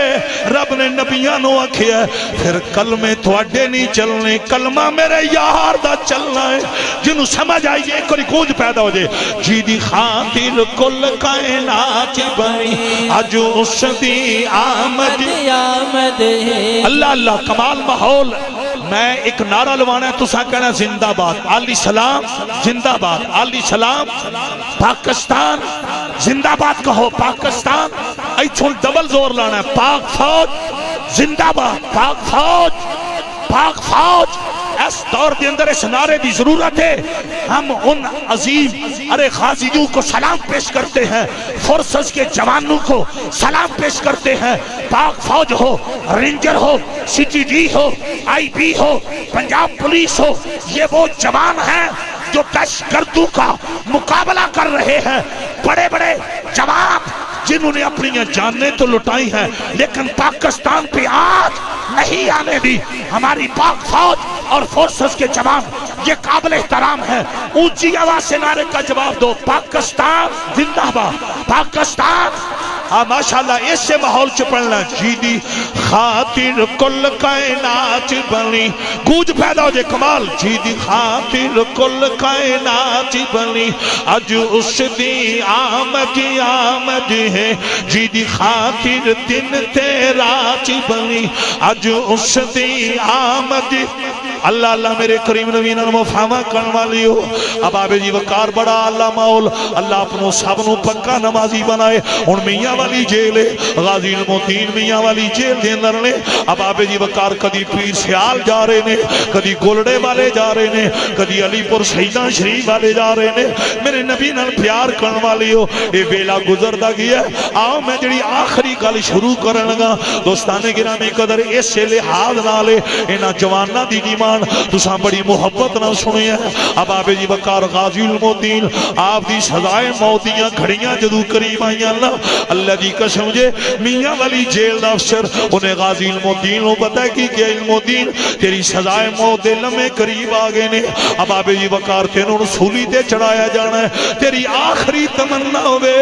رب نے نبیاں نو آکھیا پھر کلمے تواڈے نہیں چلنے کلمہ میرے یار دا چلنا ہے جنوں سمجھ آئیے ایک اور کوج پیدا ہو جائے جی دی خاطر کل کائنات بنی اج اس دی آمد ہے اللہ اللہ کمال ماحول میں ایک نعرہ لوانا ہے تساں کہنا زندہ باد علی سلام زندہ باد علی سلام پاکستان زندہ باد کہو پاکستان ایتھوں ڈبل زور لانا ہے پاک فوج زندہ باد پاک فوج اس دور کے اندر اس نعرے دی ضرورت ہے ہم ان عظیم ارے غازیوں کو سلام پیش کرتے ہیں فورسز کے جوانوں کو سلام پیش کرتے ہیں پاک فوج ہو رینجر ہو سی ٹی ڈی ہو آئی بی ہو پنجاب پولیس ہو یہ وہ جوان ہیں جو دہشتگردوں کا مقابلہ کر رہے ہیں بڑے بڑے جوان جنہوں نے اپنی جانیں تو لٹائی ہیں لیکن پاکستان پہ آج نہیں آنے دی ہماری پاک فوج اور فورسز کے جوان یہ قابل احترام ہے اونچی آواز سے نعرے کا جواب دو پاکستان زندہ باد پاکستان ہاں ماشاءاللہ اس سے ماحول چپڑنا جی دی خاطر کل کائنات بنی گوج پیدا ہو جائے کمال جی دی خاطر کل کائنات بنی اج اس دی آمد ہے جی دی خاطر دن تیرات بنی اج اس دی آمد اللہ اللہ میرے کریم نبینا مفہمہ کرن والی ہو اب آبے جی وقار بڑا اللہ ماؤل اللہ اپنوں سبنوں پکا نمازی بنائے ان میاں والی جیلے غازی المدین میاں والی جیل دے اندر نے اب آبے جی وقار کدی پیر سیال جا رہے نے کدی گولڑے والے جا رہے نے کدی علی پور شہیدان شریف والے جا رہے نے میرے نبی نال پیار کرن والی ہو اے ویلا گزردا گیا آؤ میں جڑی آخری گل شروع کرن لگا دوستانے گرامی قدر اس سے لحاظ نالے انہاں جواناں دی ایمان تساں بڑی محبت نہ سنی ہے اب آبے جی وقار غازی المدین آپ دی سزائے موتیاں گھڑیاں جدو قریب آئیاں اللہ دی قسم جے میاں والی جیل دا افسر انہیں غازی المدین کو پتہ کی کہ المدین تیری سزائے موت دے لمحے قریب آگے نے اب آبے جی وقار تینوں رسولی تے چڑھایا جانا ہے تیری آخری تمنا ہوئے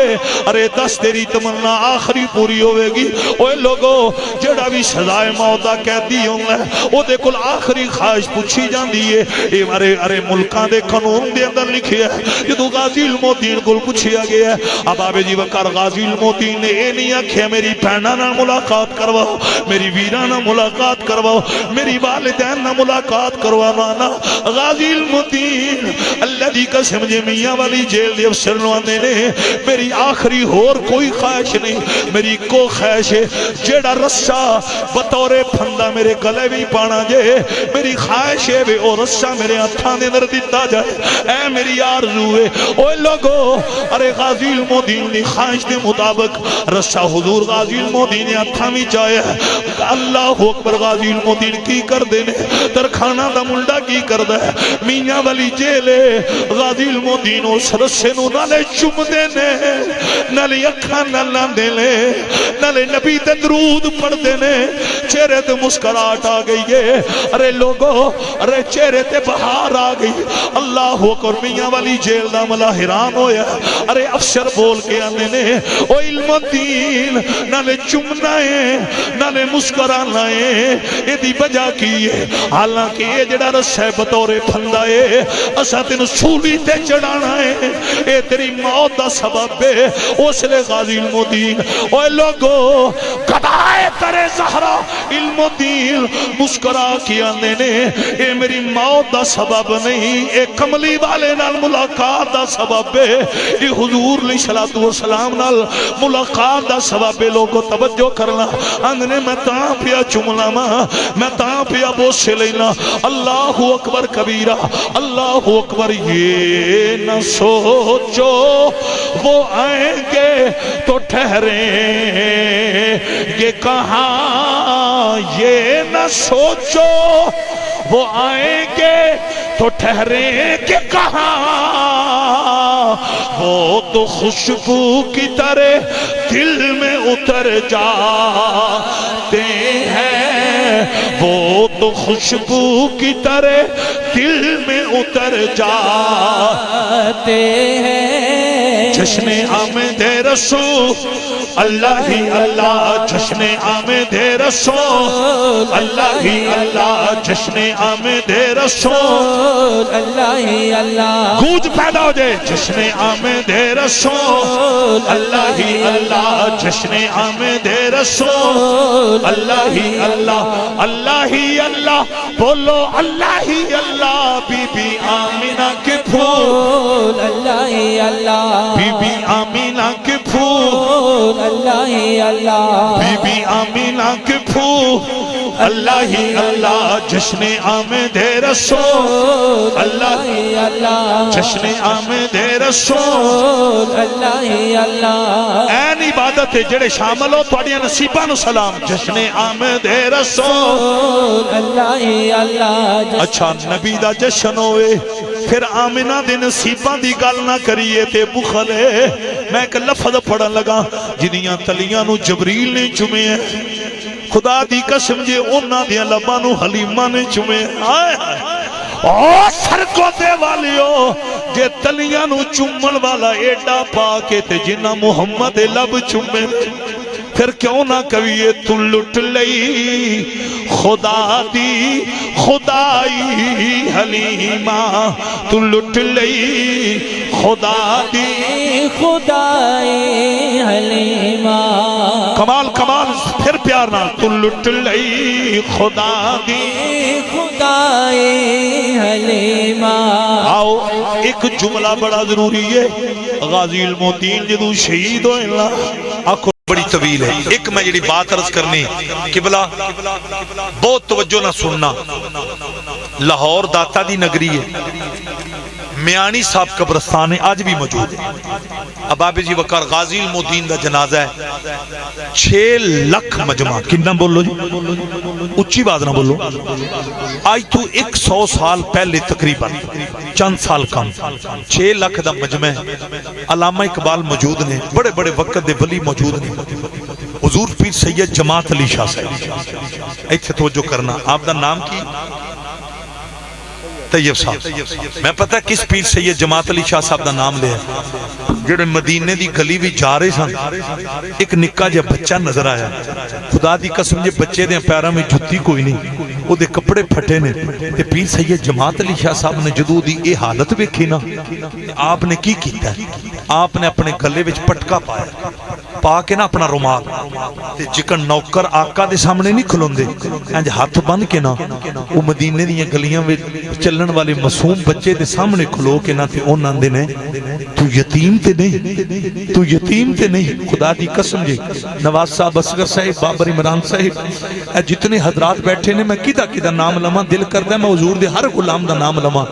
ارے دس تیری تمنا آخری پوری ہوئے گی اوے لوگو جڑا بھی سزائے موت دا قیدی ہوں گے او دے کل آخری خواہش پوچھی جان دیئے ارے ملکان دے قانون دے اندر لکھے ہے یہ تو غازی المدین کو پوچھیا گیا ہے اب آبے جی وقار غازی المدین نے اے نہیں آکھیا میری بہنانا ملاقات کرواؤ میری ویرانا ملاقات کرواؤ میری والدین نا ملاقات کروانا غازی المدین اللہ دی قسم جے میاں والی جیل دے افسر نوانے نے میری آخری ہور کوئی خواہش نہیں میری کو خواہش ہے جیڑا رسا بطور پھندا میرے گلے بھی پانا جے میری خواہش ہے او رسا میرے ہتھاں دے اندر دتا جائے اے میری آرزو ہے اوے لوگو ارے غازی المدین دی خواہش دے مطابق رسا حضور غازی المدین ہتھاں وچ آیا اللہ اکبر غازی المدین کی کر دینے ترخانہ دا منڈا کی کر دے میاں والی جیلے غازی المدین اس رسے نو نالے چم دینے نالے اکھاں نالے دینے نالے نبی تے درود پڑھ دینے چہرے تے مسکراہٹ آ گئی ہے ارے لوگو ارے چہرے تے بہار آ گئی اللہ اکبر میاں والی جیل دا ملا حیران ہویا ارے افسر بول کے آنے نے او علم الدین نالے چمنا ہے نالے مسکرانا ہے یہ دی وجہ کی ہے حالانکہ یہ جڑا رسے بطور پھندا ہے اسا تینو سولی تے چڑھانا ہے اے تیری موت دا سبب ہے اس لئے غازی المدین اوے لوگو گدائے ترے زہرا علم الدین مسکرا کی آنے نے اے میری موت دا سبب نہیں، اے کملی والے نال ملاقات دا سبب ہے، اے حضور علیہ الصلوۃ والسلام نال ملاقات دا سبب ہے۔ لوگوں توجہ کرنا، انگنے میں تاں پیا چملا میں تاں پیا بوسے لینا۔ اللہ اکبر کبیرہ، اللہ اکبر۔ یہ نہ سوچو وہ آئیں گے تو ٹھہریں گے کہاں، یہ نہ سوچو وہ آئیں گے تو ٹھہریں گے کہاں، وہ تو خوشبو کی طرح دل میں اتر جاتے ہیں، وہ تو خوشبو کی طرح دل میں اتر جاتے ہیں۔ جشن آمد رسول اللہ ہی اللہ، جشن آمد رسول اللہ ہی اللہ، جشن آمد رسول اللہ ہی اللہ، گونج پیدا ہو جائے۔ جشن آمد رسول اللہ ہی اللہ، جشن آمد رسول اللہ ہی اللہ، اللہ ہی اللہ، بولو اللہ ہی اللہ۔ بی بی آمینہ کے پھول، اللہ ہی اللہ، بی بی آمینہ کے پھول، اللہ ہی اللہ، بی بی آمینہ کے پھول، اللہ ہی اللہ، جشن آمد رسول اللہ ہی اللہ، جشن آمد رسول اللہ ہی اللہ۔ این عبادت ہے جڑے شامل ہو تھوڑیاں نصیباں نو سلام۔ جشن آمد رسول اللہ ہی اللہ۔ اچھا نبی دا جشن ہوئے پھر آمنہ دے نصیباں دی گل نہ کریے تے بخل ہے۔ میں ایک لفظ پڑھن لگا، جنیاں تلیاں نو جبریل نے چومے ہیں، خدا دی قسم جے اونا دیاں لباں نو حلیمہ نے چومے ہیں۔ آئے او سرکو دے والیو، جے تلیاں نو چومن والا ایڈا پاکے تے جنہ محمد لب چومے، پھر کیوں نہ کہیے تو لٹ لئی خدا دی خدائی حلیمہ، تو لٹ لئی خدا دی خدائی حلیمہ۔ کمال کمال پھر پیار نہ، تو لٹ لئی خدا دی خدائی حلیمہ۔ آؤ ایک جملہ بڑا ضروری ہے، غازی الموتین جدو شہید ہوئے اللہ آنکھوں بڑی طویل ہے۔ ایک میں جڑی بات عرض کرنی قبلہ بہت توجہ نہ سننا، لاہور داتا دی نگری ہے، میانی صاحب قبرستان ہے، آج بھی موجود ہے۔ ابابِ جی وقار غازی الموتین دا جنازہ ہے، 6 لکھ مجمع، کتنا بولو جی، اچھی بات نہ بولو، آج تو 100 سال پہلے تقریباً چند سال کم، 6 لکھ دا مجمع ہے۔ علامہ اقبال موجود نے، بڑے بڑے وقت دے ولی موجود نے، حضور پیر سید جماعت علی شاہ صاحب، ایتھے توجہ کرنا۔ آپ دا نام کی؟ طیب صاحب۔ میں پتہ کس پیر سید جماعت علی شاہ صاحب دا نام لے جڑے مدینے دی گلی بھی جا رہے سن، ایک نکا جا بچہ نظر آیا، خدا دی قسم جے بچے دے پیراں میں جُتی کوئی نہیں، وہ دے کپڑے پھٹے نے، تے پیر سید جماعت علی شاہ صاحب نے جدو دی اے حالت ویکھی نا، آپ نے کی کیتا ہے؟ آپ نے اپنے گلے وچ پٹکا پایا، پا کے نا اپنا رومال، تے جکن نوکر آقا دے سامنے نہیں کھلوندے، انج ہاتھ بن کے نا وہ مدینے دی گلیاں وچ چلن والے معصوم بچے دے سامنے کھلو کے نا تے انہاں دے نے تو یتیم تے نہیں، تو یتیم تے نہیں۔ خدا دی قسم جی، نواز صاحب، اصغر صاحب، بابر عمران صاحب، اے جتنے حضرات بیٹھے نے، میں کدا کدا نام لما، دل کردا ہے میں حضور دے ہر غلام دا نام لما۔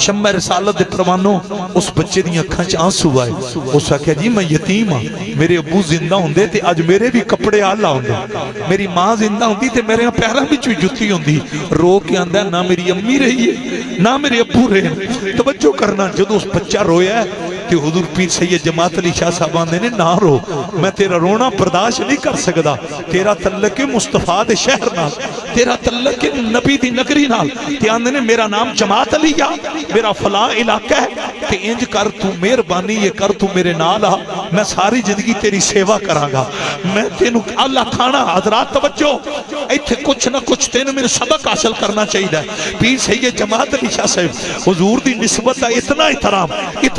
شمع رسالت دے پروانوں اس بچے دی اکھاں چ آنسو آئے، اس آکھیا جی میں یتیم ہاں، میرے ابو زندہ ہوندے تے اج میرے بھی کپڑے آلہ ہوندے، میری ماں زندہ ہوندی تے میرے پیراں وچ جُتی ہوندی۔ رو کے آندا نہ میری امی رہی ہے نہ میرے ابو رہے۔ توجہ کرنا، جدو اس بچہ رویا ہے کہ حضور پیر سید جماعت علی شاہ صاحب آندے نے نہ رو، میں تیرا رونا برداشت نہیں کر سکدا، تیرا تعلق مصطفیٰ دے شہر نال، تیرا تعلق نبی دی نگری نال، تے آندے نے میرا نام جماعت علی یا میرا فلاں علاقہ ہے، تے انج کر تو مہربانی یہ کر تو میرے نال آ، میں ساری زندگی تیری سیوا کراں گا میں تینوں اللہ کھانا حضرات توجہ ایتھے کچھ نہ کچھ تینوں میرے سبق حاصل کرنا چاہیے پیر سید جماعت علی شاہ صاحب حضور دی نسبت دا اتنا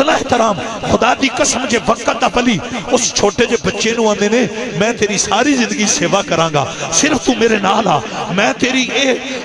احترام خدا دی قسم جے وقت دا ولی اس چھوٹے جے بچے نو آندے نے میں تیری ساری زندگی سیوا کراں گا صرف تو میرے نال آ میں تیری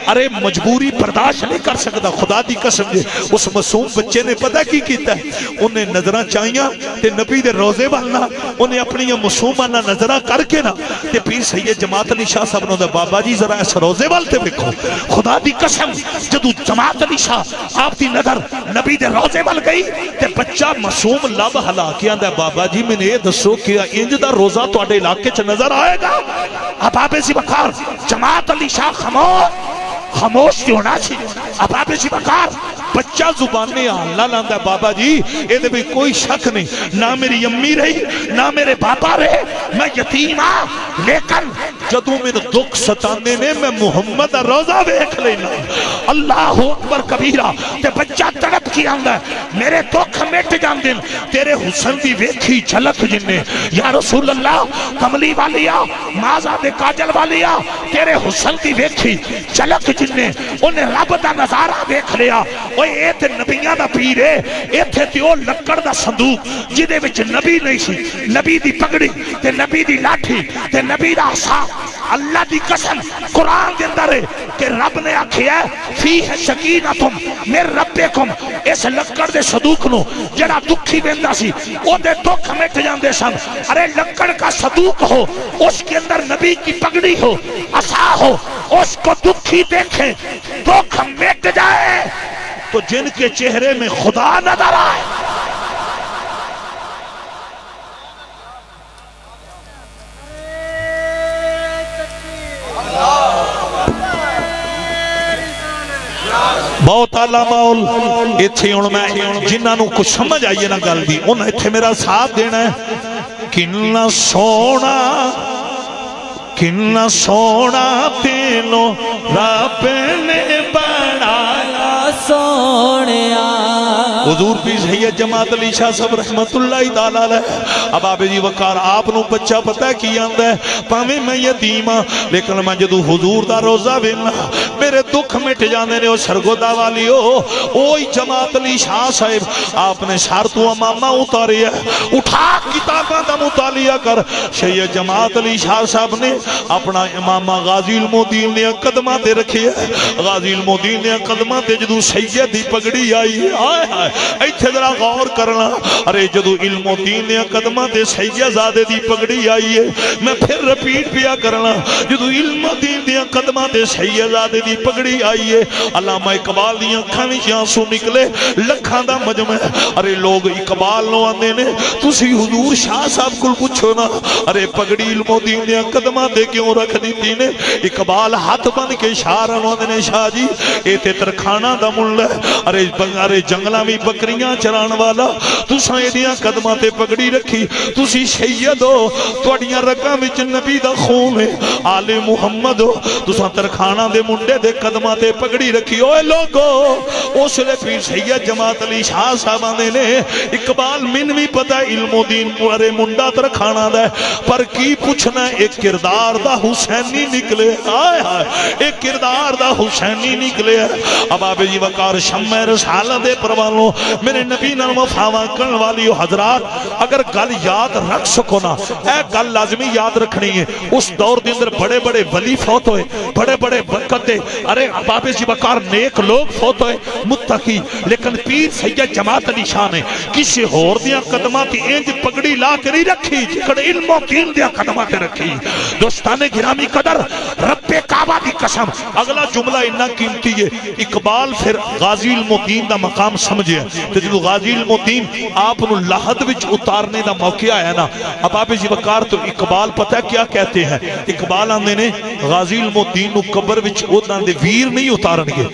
ارے مجبوری برداشت نہیں کر سکتا خدا دی قسم جے اس معصوم بچے نے پتہ کی کیتا ہے انہیں نظراں چاہیاں تے نبی دے روزے والنا انہیں اپنی معصومانہ نظراں کر کے نا تے پیر سید جماعت علی شاہ صاحب نے بابا جی ذرا اس روزے والتے دیکھو خدا دی قسم جدو جماعت علی شاہ آپ دی نظر نبی دے روزے وال گئی تے بچہ معصوم لب ہلا کے آندا بابا جی میں نے یہ دسو کہ انج دا روزہ تواڈے علاقے چ نظر آئے گا اب آپ سی بکار جماعت علی شاہ خاموش کیوں نہ سی اب آپ سی بکار بچہ زبانے اللہ لاندہ بابا جی اے دے بھی کوئی شک نہیں نہ میری امی رہی نہ میرے باپا رہے میں یتیم ہاں لیکن جدوں میرے دکھ ستانے نے میں محمد روزہ دیکھ لینا اللہ اکبر کبیرہ تے بچہ تڑپ کی آنگا میرے دکھ مٹ جاندن تیرے حسن دی ویکھی جھلک جننے یا رسول اللہ کملی والیا مازہ دے کاجل والیا تیرے حسن دی ویکھی جھلک جننے انہیں رب دا نظارہ دیکھ لیا اے تے نبیاں دا پیر ہے اے تے او لکڑ دا صندوق جدے وچ نبی نہیں سی نبی دی پگڑی تے نبی دی لاٹھی تے نبی دا عصا اللہ دی قسم قرآن دے اندر ہے کہ رب نے آکھیا ہے فیہ سکینتم من ربکم اس لکڑ دے صندوق نو جڑا دکھی ویندا سی او دے دکھ مٹ جاندے سن ارے لکڑ کا صندوق ہو اس کے اندر نبی کی پگڑی ہو عصا ہو اس کو دکھی دیکھیں دکھ مٹ جائے تو جن کے چہرے میں خدا نظر آئے بہت آلہ مول اتھے ان میں جنہاں نو کچھ سمجھ آئیے نا گل دی انہاں اتھے میرا ساتھ دینا ہے کننا سونا تینو رب نے بنایا سونیا حضور پیر سید جماعت علی شاہ صاحب رحمت اللہ تعالیٰ علیہ اب آپ جی وقار آپ نو بچہ پتہ کی آندہ ہے پاویں میں یتیم ہاں لیکن میں جدو حضور دا روزہ وینا میرے دکھ مٹ جانے نے او سرگودا والی اوہی جماعت علی شاہ صاحب آپ نے شارتو امامہ اتاری ہے اٹھا کتابہ دا مطالعہ کر سید جماعت علی شاہ صاحب نے اپنا امامہ غازی المدین نے قدمہ دے رکھی ہے غازی المدین نے قدمہ دے جدو سیدی پگڑی آئی آئے آئے ایتھے ذرا غور کرنا ارے جدو علم و دین نے قدمہ دے سیدزادے دی پگڑی آئی ہے میں پھر رپیٹ پیا کرنا جدو علم و دین نے قدمہ دے سیدزادے دی پگڑی آئی ہے علامہ اقبال دی آنکھاں وچ آنسو نکلے لکھاں دا مجمع ارے لوگ اقبال نو آندے نے تسی حضور شاہ صاحب کول پوچھو نا ارے پگڑی علم و دین نے قدمہ دے کیوں رکھ دیتی نے اقبال ہاتھ بن کے اشارہ نو آندے نے شاہ جی اے تے ترکھانہ دا مل ہے ارے جنگلہ میں بکریاں چران والا تساں ایدیاں قدمہ تے پگڑی رکھی تسی شہید ہو توڑیاں رکھاں وچ نبی دا خون ہے آل محمد ہو تساں ترکھانہ دے منڈے دے قدمہ تے پگڑی رکھی اوے لوگو اس لئے پیر سید جماعت علی شاہ صاحب آنے نے اقبال من بھی پتہ علم و دین پورے منڈا ترکھانہ دے پر کی پوچھنا ایک کردار دا حسینی نکلے آئے آئے ایک کردار دا حسینی نکلے اب آپ جی وقار شمع رسالہ دے پروانوں میرے نبی نال وفاواں کرن والی حضرات اگر گل یاد رکھ سکو نا اے گل لازمی یاد رکھنی ہے اس دور دے اندر بڑے بڑے ولی فوت ہوئے بڑے بڑے برکت دے ارے باب جی وقار نیک لوگ فوت ہوئے متقی لیکن پیر سید جماعت علی شاہ نے کسی ہور دیاں قدمہ کی انج پگڑی لا کے نہیں رکھی جکڑ علم و دین دیاں قدمہ کے رکھی دوستان گرامی قدر رب کعبہ دی قسم اگلا جملہ انہا قیمتی ہے اقبال پھر غازی المدین دا مقام سمجھے تو جب غازی المدین آپ نو لحد وچ اتارنے دا موقع آیا نا اب آپ جی وقار تو اقبال پتہ کیا کہتے ہیں اقبال آندے نے غازی المدین نو قبر وچ اتنا دے ویر نہیں اتارن گے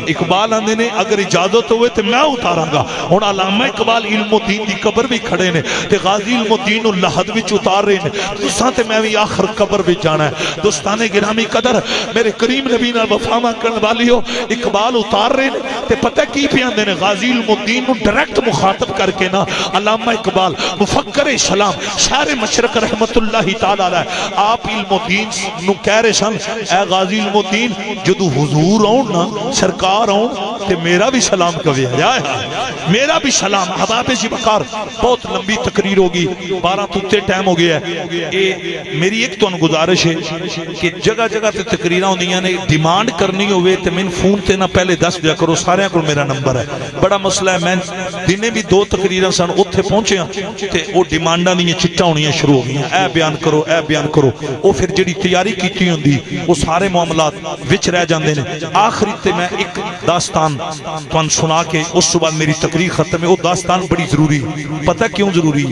اقبال آندے نے اگر اجازت ہوئے تو میں اتاراں گا اور علامہ اقبال علم الدین دی قبر بھی کھڑے نے تے غازی المدین نو لحد وچ اتار رہے نے تو ساتھ میں بھی آخر قبر وچ جانا ہے دوستان گرامی قدر اندر میرے کریم نبی نال وفاواں کرن والی ہو اقبال اتار رہے نے تے پتہ کی پیاندے نے غازی علم الدین نو ڈائریکٹ مخاطب کر کے نا علامہ اقبال مفکر اسلام شاعر مشرق رحمت اللہ تعالی علیہ آپ علم الدین نو کہہ رہے سن اے غازی علم الدین جدو حضور آؤں نا سرکار آؤں تے میرا بھی سلام کبھی میرا بھی سلام حباب جی بکار بہت لمبی تقریر ہوگی 12 تُتے ٹائم ہو گیا ہے میری ایک تو گزارش ہے کہ جگہ جگہ تے تقریراں ہوندیاں نے ڈیمانڈ کرنی ہوئے تے میں فون تے نہ پہلے دس دیا کرو سارے کو میرا نمبر ہے بڑا مسئلہ ہے میں دنے بھی 2 تقریراں سن اوتھے پہنچے ہاں تے او ڈیمانڈاں نہیں چٹا ہونیاں شروع ہو گئیاں اے بیان کرو او پھر جڑی تیاری کیتی ہوندی وہ سارے معاملات وچ رہ جاندے نے آخری تے میں ایک داستان تن سنا کے اس بعد میری تقریر ختم ہے وہ داستان بڑی ضروری پتہ کیوں ضروری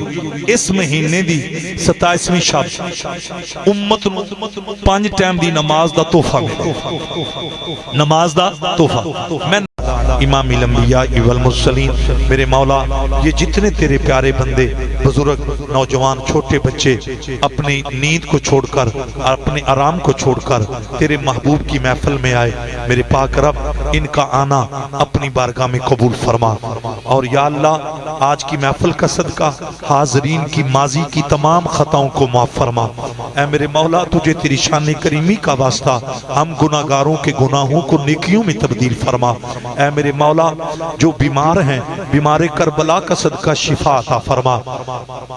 اس مہینے دی 27ویں شب امت نو 5 ٹائم دی نماز دا تحفہ نماز دا تحفہ میں امام الانبیاء والمرسلین میرے مولا یہ جتنے تیرے پیارے بندے بزرگ نوجوان چھوٹے بچے اپنی نیند کو چھوڑ کر اپنے آرام کو چھوڑ کر تیرے محبوب کی محفل میں آئے میرے پاک رب ان کا آنا اپنی بارگاہ میں قبول فرما اور یا اللہ آج کی محفل کا صدقہ حاضرین کی ماضی کی تمام خطاؤں کو معاف فرما اے میرے مولا تجھے تیری شان کریمی کا واسطہ ہم گناہگاروں کے گناہوں کو نیکیوں میں تبدیل فرما اے میرے مولا جو بیمار ہیں بیمار کربلا کا صدقہ شفا عطا فرما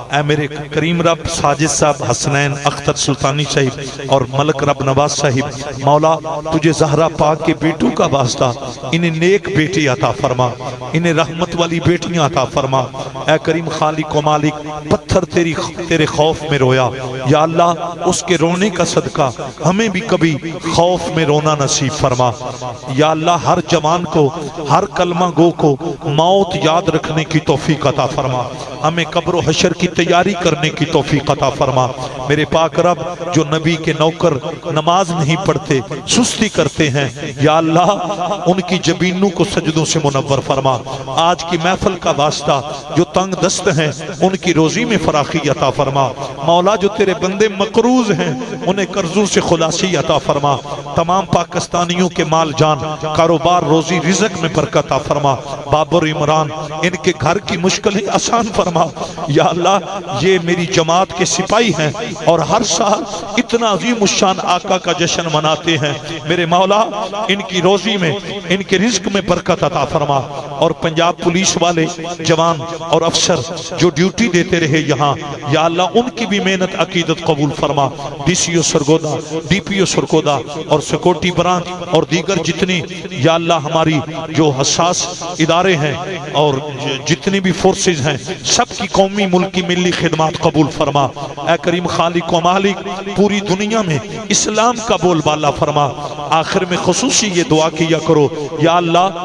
اے میرے کریم رب ساجد صاحب حسنین اختر سلطانی صاحب اور ملک رب نواز صاحب مولا تجھے زہرہ پاک کے بیٹوں کا واسطہ انہیں نیک بیٹی عطا فرما انہیں رحمت والی بیٹیاں عطا فرما اے کریم خالق و مالک پتھر تیرے خوف میں رویا یا اللہ اس کے رونے کا صدقہ ہمیں بھی کبھی خوف میں رونا نصیب فرما یا اللہ ہر جوان کو ہر کلمہ گو کو موت یاد رکھنے کی توفیق عطا فرما ہمیں قبر و حشر کی تیاری کرنے کی توفیق عطا فرما میرے پاک رب جو نبی کے نوکر نماز نہیں پڑھتے سستی کرتے ہیں یا اللہ ان کی جبینوں کو سجدوں سے منور فرما آج کی محفل کا واسطہ جو تنگ دست ہیں ان کی روزی میں فراخی عطا فرما مولا جو تیرے بندے مقروض ہیں انہیں قرضوں سے خلاصی عطا فرما تمام پاکستانیوں کے مال جان کاروبار روزی رزق میں برکت عطا فرما بابر عمران ان کے گھر کی مشکلیں آسان فرما یا اللہ یہ میری جماعت کے سپاہی ہیں اور ہر سال اتنا عظیم الشان آقا کا جشن مناتے ہیں میرے مولا ان کی روزی میں ان کے رزق میں برکت عطا فرما اور پنجاب پولیس والے جوان اور افسر جو ڈیوٹی دیتے رہے یہاں یا اللہ ان کی بھی محنت عقیدت قبول فرما ڈی سی او سرگودا ڈی پی او سرگودا اور سیکورٹی برانچ اور دیگر جتنی یا اللہ ہماری جو حساس ادارے ہیں اور جتنی بھی فورسز ہیں سب کی قومی ملکی ملی خدمات قبول فرما اے کریم خالق و مالک پوری دنیا میں اسلام کا بول بالا فرما آخر میں خصوصی یہ دعا کیا کرو یا اللہ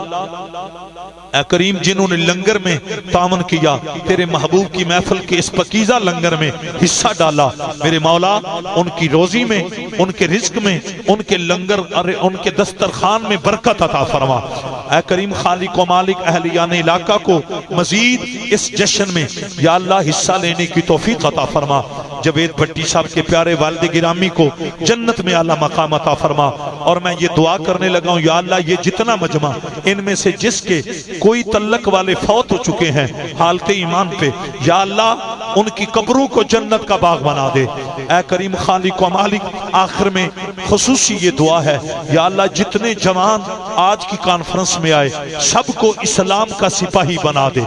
اے کریم جنہوں نے لنگر میں تعاون کیا تیرے محبوب کی محفل کے اس پکیزہ لنگر میں حصہ ڈالا میرے مولا ان کی روزی میں ان کے رزق میں ان کے لنگر ان کے دسترخوان میں برکت عطا فرما اے کریم خالق و مالک اہلیان علاقہ کو مزید اس جشن میں یا اللہ حصہ لینے کی توفیق عطا فرما جوید بھٹی صاحب کے پیارے والد گرامی کو جنت میں اعلیٰ مقام عطا فرما اور میں یہ دعا کرنے لگا ہوں یا اللہ یہ جتنا مجمع ان میں سے جس کے کوئی تعلق والے فوت ہو چکے ہیں حالت ایمان پہ یا اللہ ان کی قبروں کو جنت کا باغ بنا دے اے کریم خالق و مالک آخر میں خصوصی یہ دعا ہے یا اللہ جتنے جوان آج کی کانفرنس میں آئے سب کو اسلام کا سپاہی بنا دے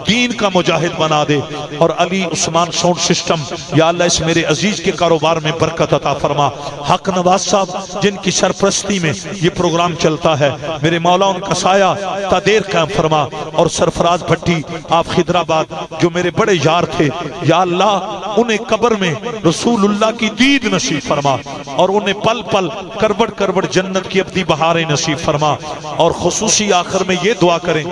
دین کا مجاہد بنا دے اور علی عثمان ساؤنڈ سسٹم یا اللہ اس میرے عزیز کے کاروبار میں برکت عطا فرما حق نواز صاحب جن کی سرپرستی میں یہ پروگرام چلتا ہے میرے مولا ان کا سایہ تا دیر قائم فرما اور سرفراز بھٹی آپ خیدرآباد جو میرے بڑے یار تھے یا اللہ انہیں قبر میں رسول اللہ کی دید نصیب فرما اور انہیں پل پل کروڑ کروڑ جنت کی ابدی بہاریں نصیب فرما اور خصوصی آخر میں یہ دعا کریں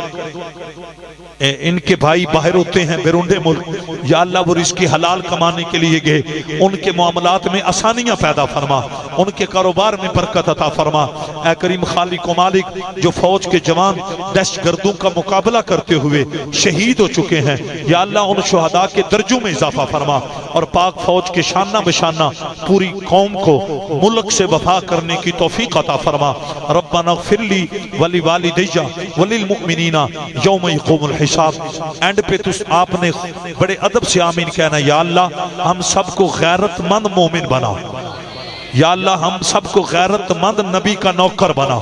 ان کے بھائی باہر ہوتے ہیں بیرونڈے ملک، یا اللہ وہ رزق حلال کمانے کے لیے گئے، ان کے معاملات میں آسانیاں پیدا فرما، ان کے کاروبار میں برکت عطا فرما۔ اے کریم خالق و مالک، جو فوج کے جوان دہشت گردوں کا مقابلہ کرتے ہوئے شہید ہو چکے ہیں، یا اللہ ان شہداء کے درجوں میں اضافہ فرما، اور پاک فوج کے شانہ بشانہ پوری قوم کو ملک سے وفا کرنے کی توفیق عطا فرما۔ ربنا اغفر لی ولی والدیہ وللمؤمنین یوم یقوم الحساب۔ اینڈ پہ آپ نے بڑے ادب سے آمین کہنا، یا اللہ ہم سب کو غیرت مند مومن بنا، یا اللہ ہم سب کو غیرت مند نبی کا نوکر بنا۔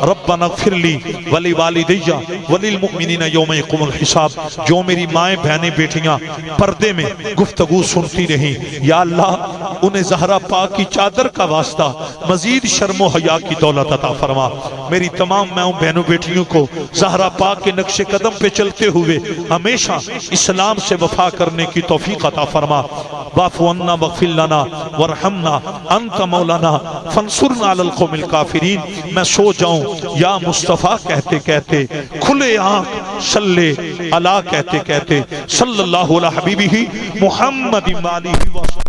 ربنا اغفر لی ولی والدیہ وللمؤمنین یوم یقوم الحساب۔ جو میری مائیں بہنیں بیٹیاں پردے میں گفتگو سنتی رہیں، یا اللہ انہیں زہرا پاک کی چادر کا واسطہ مزید شرم و حیا کی دولت عطا فرما۔ میری تمام مائیں بہنوں بیٹیوں کو زہرا پاک کے نقش قدم پہ چلتے ہوئے ہمیشہ اسلام سے وفا کرنے کی توفیق عطا فرما۔ واعف عنا واغفر لنا وارحمنا انت مولانا فانصرنا علی القوم الکافرین۔ میں سو جاؤں یا مصطفیٰ کہتے کہتے، کھلے آنکھ صلی علی کہتے کہتے، صلی اللہ علی حبیبہ محمد وآلہ وسلم۔